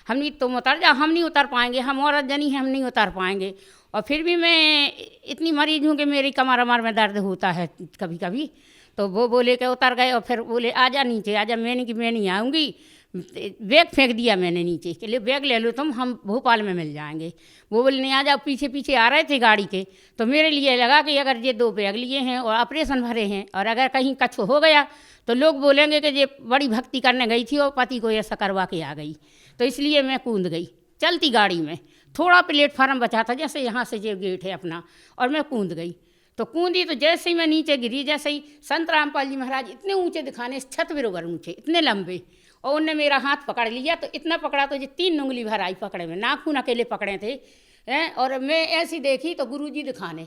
Speaker 10: हम तुम उतर जाओ, हम नहीं उतर पाएंगे, हम औरत जनी हैं, हम नहीं उतर पाएंगे। और फिर भी मैं इतनी मरीज हूँ कि मेरी कमर में दर्द होता है कभी कभी, तो वो बोले कि उतर गए। और फिर बोले आजा नीचे आजा। मैंने कि मैं नहीं आऊँगी, बैग फेंक दिया मैंने नीचे कि ले बैग ले लो तुम, हम भोपाल में मिल जाएंगे। वो बोले नहीं आ जाओ। पीछे आ रहे थे गाड़ी के, तो मेरे लिए लगा कि अगर ये 2 बैग लिए हैं और ऑपरेशन भरे हैं और अगर कहीं कछु हो गया तो लोग बोलेंगे कि ये बड़ी भक्ति करने गई थी और पति को ऐसा करवा के आ गई। तो इसलिए मैं कूद गई चलती गाड़ी में। थोड़ा प्लेटफार्म बचा था, जैसे यहाँ से जो गेट है अपना, और मैं कूद गई। तो कूदी तो जैसे ही मैं नीचे गिरी, जैसे ही संत रामपाल जी महाराज इतने ऊँचे दिखाने, छत बिरोबर ऊँचे, इतने लंबे, और उनने मेरा हाथ पकड़ लिया। तो इतना पकड़ा तो ये 3 उंगली भर आई पकड़े में, नाखून अकेले पकड़े थे हैं। और मैं ऐसी देखी तो गुरुजी दिखाने,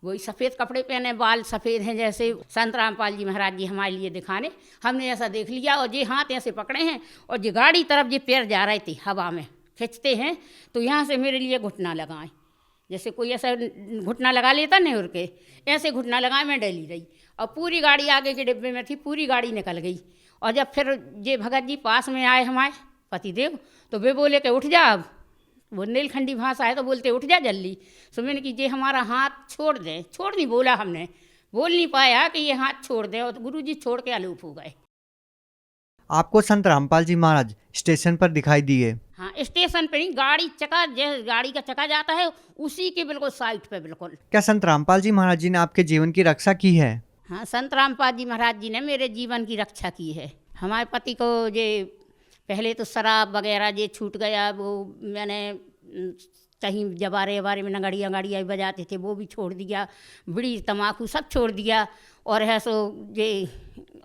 Speaker 10: वही सफ़ेद कपड़े पहने, बाल सफ़ेद हैं जैसे संत रामपाल जी महाराज जी हमारे लिए दिखाने। हमने ऐसा देख लिया और ये हाथ ऐसे पकड़े हैं और ये गाड़ी तरफ ये पैर जा रहे थे, हवा में खींचते हैं, तो यहाँ से मेरे लिए घुटना लगाएं जैसे कोई ऐसा घुटना लगा लेता नहीं उड़ के, ऐसे घुटना लगा मैं डली रही और पूरी गाड़ी आगे के डिब्बे में थी, पूरी गाड़ी निकल गई। और जब फिर ये भगत जी पास में आए हमारे पतिदेव, तो वे बोले कि उठ जा, अब वो नीलखंडी भाषा है तो बोलते उठ जा जल्दी। सो मैंने कि ये हमारा हाथ छोड़ दें, छोड़ नहीं बोला, हमने बोल नहीं पाया कि ये हाथ छोड़ दें, और गुरु जी छोड़ के अलूप हो गए।
Speaker 9: आपको संत रामपाल जी महाराज स्टेशन पर दिखाई दिए?
Speaker 10: हाँ, स्टेशन पे नहीं, गाड़ी चका, जैसे गाड़ी का चका जाता है उसी के बिल्कुल साइड पे बिल्कुल।
Speaker 9: क्या संत रामपाल जी महाराज जी ने आपके जीवन की रक्षा की है?
Speaker 10: हाँ, संत रामपाल जी महाराज जी ने मेरे जीवन की रक्षा की है। हमारे पति को ये पहले तो शराब वगैरह ये छूट गया, वो मैंने कहीं जबारे वबारे में नगड़िया गड़िया बजाते थे वो भी छोड़ दिया, बीड़ी तम्बाकू सब छोड़ दिया। और है सो ये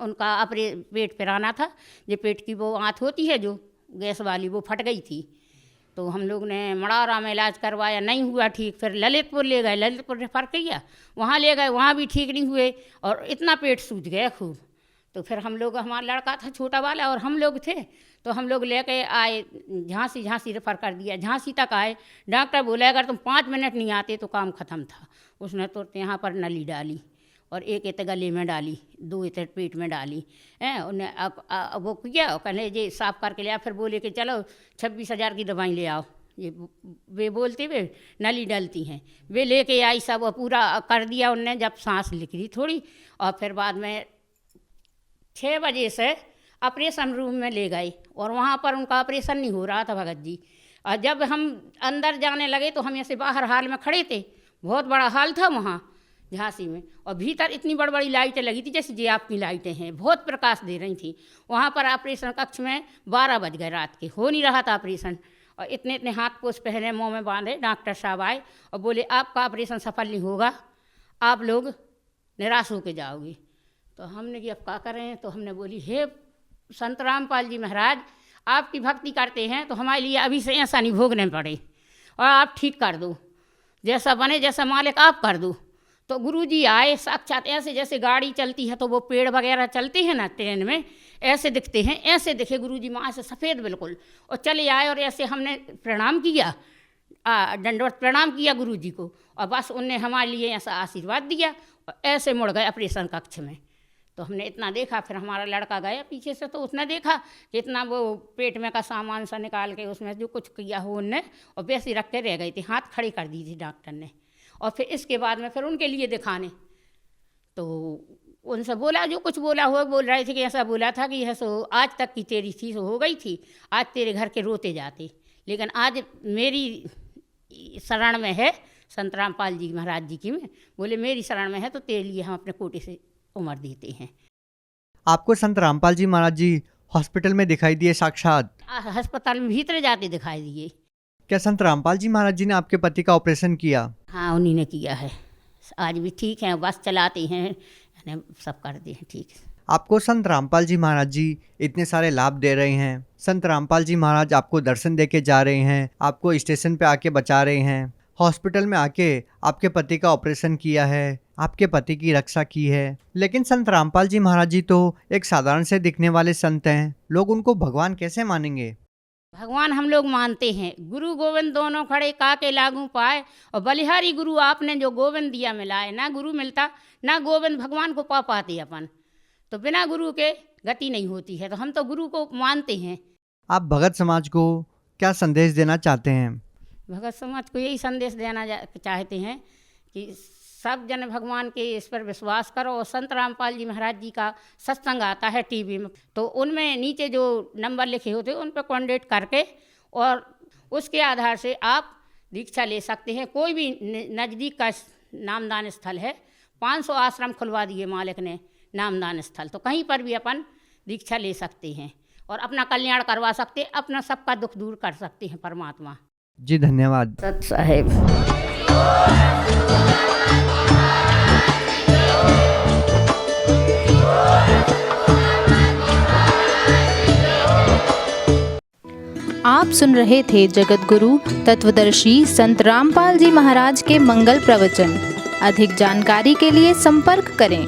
Speaker 10: उनका अपने पेट पर आना था, ये पेट की वो आँत होती है जो गैस वाली, वो फट गई थी। तो हम लोग ने मड़ौरा में इलाज करवाया, नहीं हुआ ठीक, फिर ललितपुर ले गए, ललितपुर रेफर किया, वहाँ ले गए, वहाँ भी ठीक नहीं हुए और इतना पेट सूज गया खूब। तो फिर हम लोग, हमारा लड़का था छोटा वाला और हम लोग थे, तो हम लोग लेके आए झांसी, झांसी रेफर कर दिया, झांसी तक आए। डॉक्टर बोले अगर तुम 5 मिनट नहीं आते तो काम ख़त्म था। उसने तो यहाँ पर नली डाली और एक इत गले में डाली, 2 इत पेट में डाली हैं। उन्हें अब वो किया, कहने ये साफ करके लिया, फिर बोले कि चलो 26,000 की दवाई ले आओ। ये वे बोलते वे नली डलती हैं, वे लेके आई, सब पूरा कर दिया उनने। जब सांस लिख दी थोड़ी, और फिर बाद में 6 बजे से ऑपरेशन रूम में ले गए और वहाँ पर उनका ऑपरेशन नहीं हो रहा था भगत जी। और जब हम अंदर जाने लगे तो हम ऐसे बाहर हाल में खड़े थे, बहुत बड़ा हाल था वहाँ झांसी में, और भीतर इतनी बड़ी बड़ी लाइटें लगी थी जैसे ये आपकी लाइटें हैं, बहुत प्रकाश दे रही थी। वहाँ पर ऑपरेशन कक्ष में 12 बज गए रात के, हो नहीं रहा था ऑपरेशन। और इतने इतने हाथ पोछ पहने, मुँह में बांधे, डॉक्टर साहब आए और बोले आपका ऑपरेशन सफल नहीं होगा, आप लोग निराश होकर जाओगे। तो हमने कि अब क्या करें, तो हमने बोली हे संत रामपाल जी महाराज, आपकी भक्ति करते हैं तो हमारे लिए अभी से ऐसा नहीं भोगने पड़े, और आप ठीक कर दो, जैसा बने, जैसा मालिक आप कर दो। तो गुरुजी आए साक्षात, ऐसे जैसे गाड़ी चलती है तो वो पेड़ वगैरह चलते हैं ना ट्रेन में, ऐसे दिखते हैं, ऐसे दिखे गुरुजी माँ से सफ़ेद बिल्कुल, और चले आए। और ऐसे हमने प्रणाम किया, दंडवत प्रणाम किया गुरुजी को, और बस उनने हमारे लिए ऐसा आशीर्वाद दिया और ऐसे मुड़ गए ऑपरेशन कक्ष में। तो हमने इतना देखा, फिर हमारा लड़का गया पीछे से, तो उसने देखा कि इतना वो पेट में का सामान सा निकाल के उसमें जो कुछ किया हो उनने, और वैसे रख के रह गई थी, हाथ खड़ी कर दी थी डॉक्टर ने। और फिर इसके बाद में फिर उनके लिए दिखाने, तो उनसे बोला, जो कुछ बोला हुआ बोल रहे थे कि ऐसा बोला था कि यह सो आज तक की तेरी थी सो हो गई थी, आज तेरे घर के रोते जाते, लेकिन आज मेरी शरण में है, संत रामपाल जी महाराज जी की में बोले मेरी शरण में है, तो तेरे लिए हम अपने कोटे से उम्र देते हैं।
Speaker 9: आपको संत रामपाल जी महाराज जी हॉस्पिटल में दिखाई दिए साक्षात?
Speaker 10: अस्पताल में भीतर जाते दिखाई दिए।
Speaker 9: क्या संत रामपाल जी महाराज जी ने आपके पति का ऑपरेशन किया?
Speaker 10: हाँ, उन्हीं ने किया है, आज भी ठीक है, बस चलाते हैं, सब करते हैं ठीक।
Speaker 9: आपको संत रामपाल जी महाराज जी इतने सारे लाभ दे रहे हैं, संत रामपाल जी महाराज आपको दर्शन दे के जा रहे हैं, आपको स्टेशन पे आके बचा रहे हैं, हॉस्पिटल में आके आपके पति का ऑपरेशन किया है, आपके पति की रक्षा की है, लेकिन संत रामपाल जी महाराज जी तो एक साधारण से दिखने वाले संत हैं, लोग उनको भगवान कैसे मानेंगे?
Speaker 10: भगवान हम लोग मानते हैं, गुरु गोविंद दोनों खड़े काके लागू पाए, और बलिहारी गुरु आपने जो गोविंद दिया मिलाए, ना गुरु मिलता ना गोविंद भगवान को पा पाते अपन, तो बिना गुरु के गति नहीं होती है, तो हम तो गुरु को मानते हैं।
Speaker 9: आप भगत समाज को क्या संदेश देना चाहते हैं?
Speaker 10: भगत समाज को यही संदेश देना चाहते हैं कि सब जन भगवान के इस पर विश्वास करो, और संत रामपाल जी महाराज जी का सत्संग आता है टीवी में, तो उनमें नीचे जो नंबर लिखे होते हैं उन पर कॉन्टेक्ट करके और उसके आधार से आप दीक्षा ले सकते हैं। कोई भी नज़दीक का नामदान स्थल है, 500 आश्रम खुलवा दिए मालिक ने नामदान स्थल, तो कहीं पर भी अपन दीक्षा ले सकते हैं और अपना कल्याण करवा सकते हैं, अपना सबका दुख दूर कर सकते हैं परमात्मा
Speaker 9: जी। धन्यवाद
Speaker 10: सत साहेब।
Speaker 11: आप सुन रहे थे जगत गुरु तत्वदर्शी संत रामपाल जी महाराज के मंगल प्रवचन। अधिक जानकारी के लिए संपर्क करें।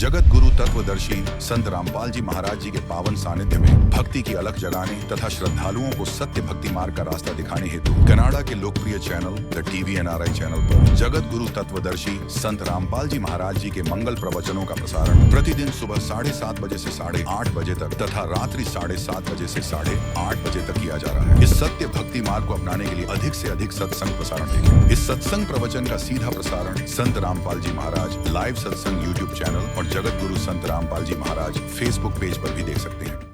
Speaker 8: जगत गुरु तत्वदर्शी संत रामपाल जी महाराज जी के पावन सानिध्य में भक्ति की अलख जगाने तथा श्रद्धालुओं को सत्य भक्ति मार्ग का रास्ता दिखाने हेतु कनाडा के लोकप्रिय channel the TV NRI channel पर जगत गुरु तत्वदर्शी संत रामपाल जी महाराज जी के मंगल प्रवचनों का प्रसारण प्रतिदिन सुबह 7:30 बजे से 8:30 बजे तक तथा रात्रि 7:30 बजे से 8:30 बजे तक किया जा रहा है। इस सत्य भक्ति मार्ग को अपनाने के लिए अधिक से अधिक सत्संग प्रसारण देखें। इस सत्संग प्रवचन का सीधा प्रसारण संत रामपाल जी महाराज लाइव सत्संग YouTube चैनल और जगत गुरु संत रामपाल जी महाराज Facebook पेज पर भी देख सकते हैं।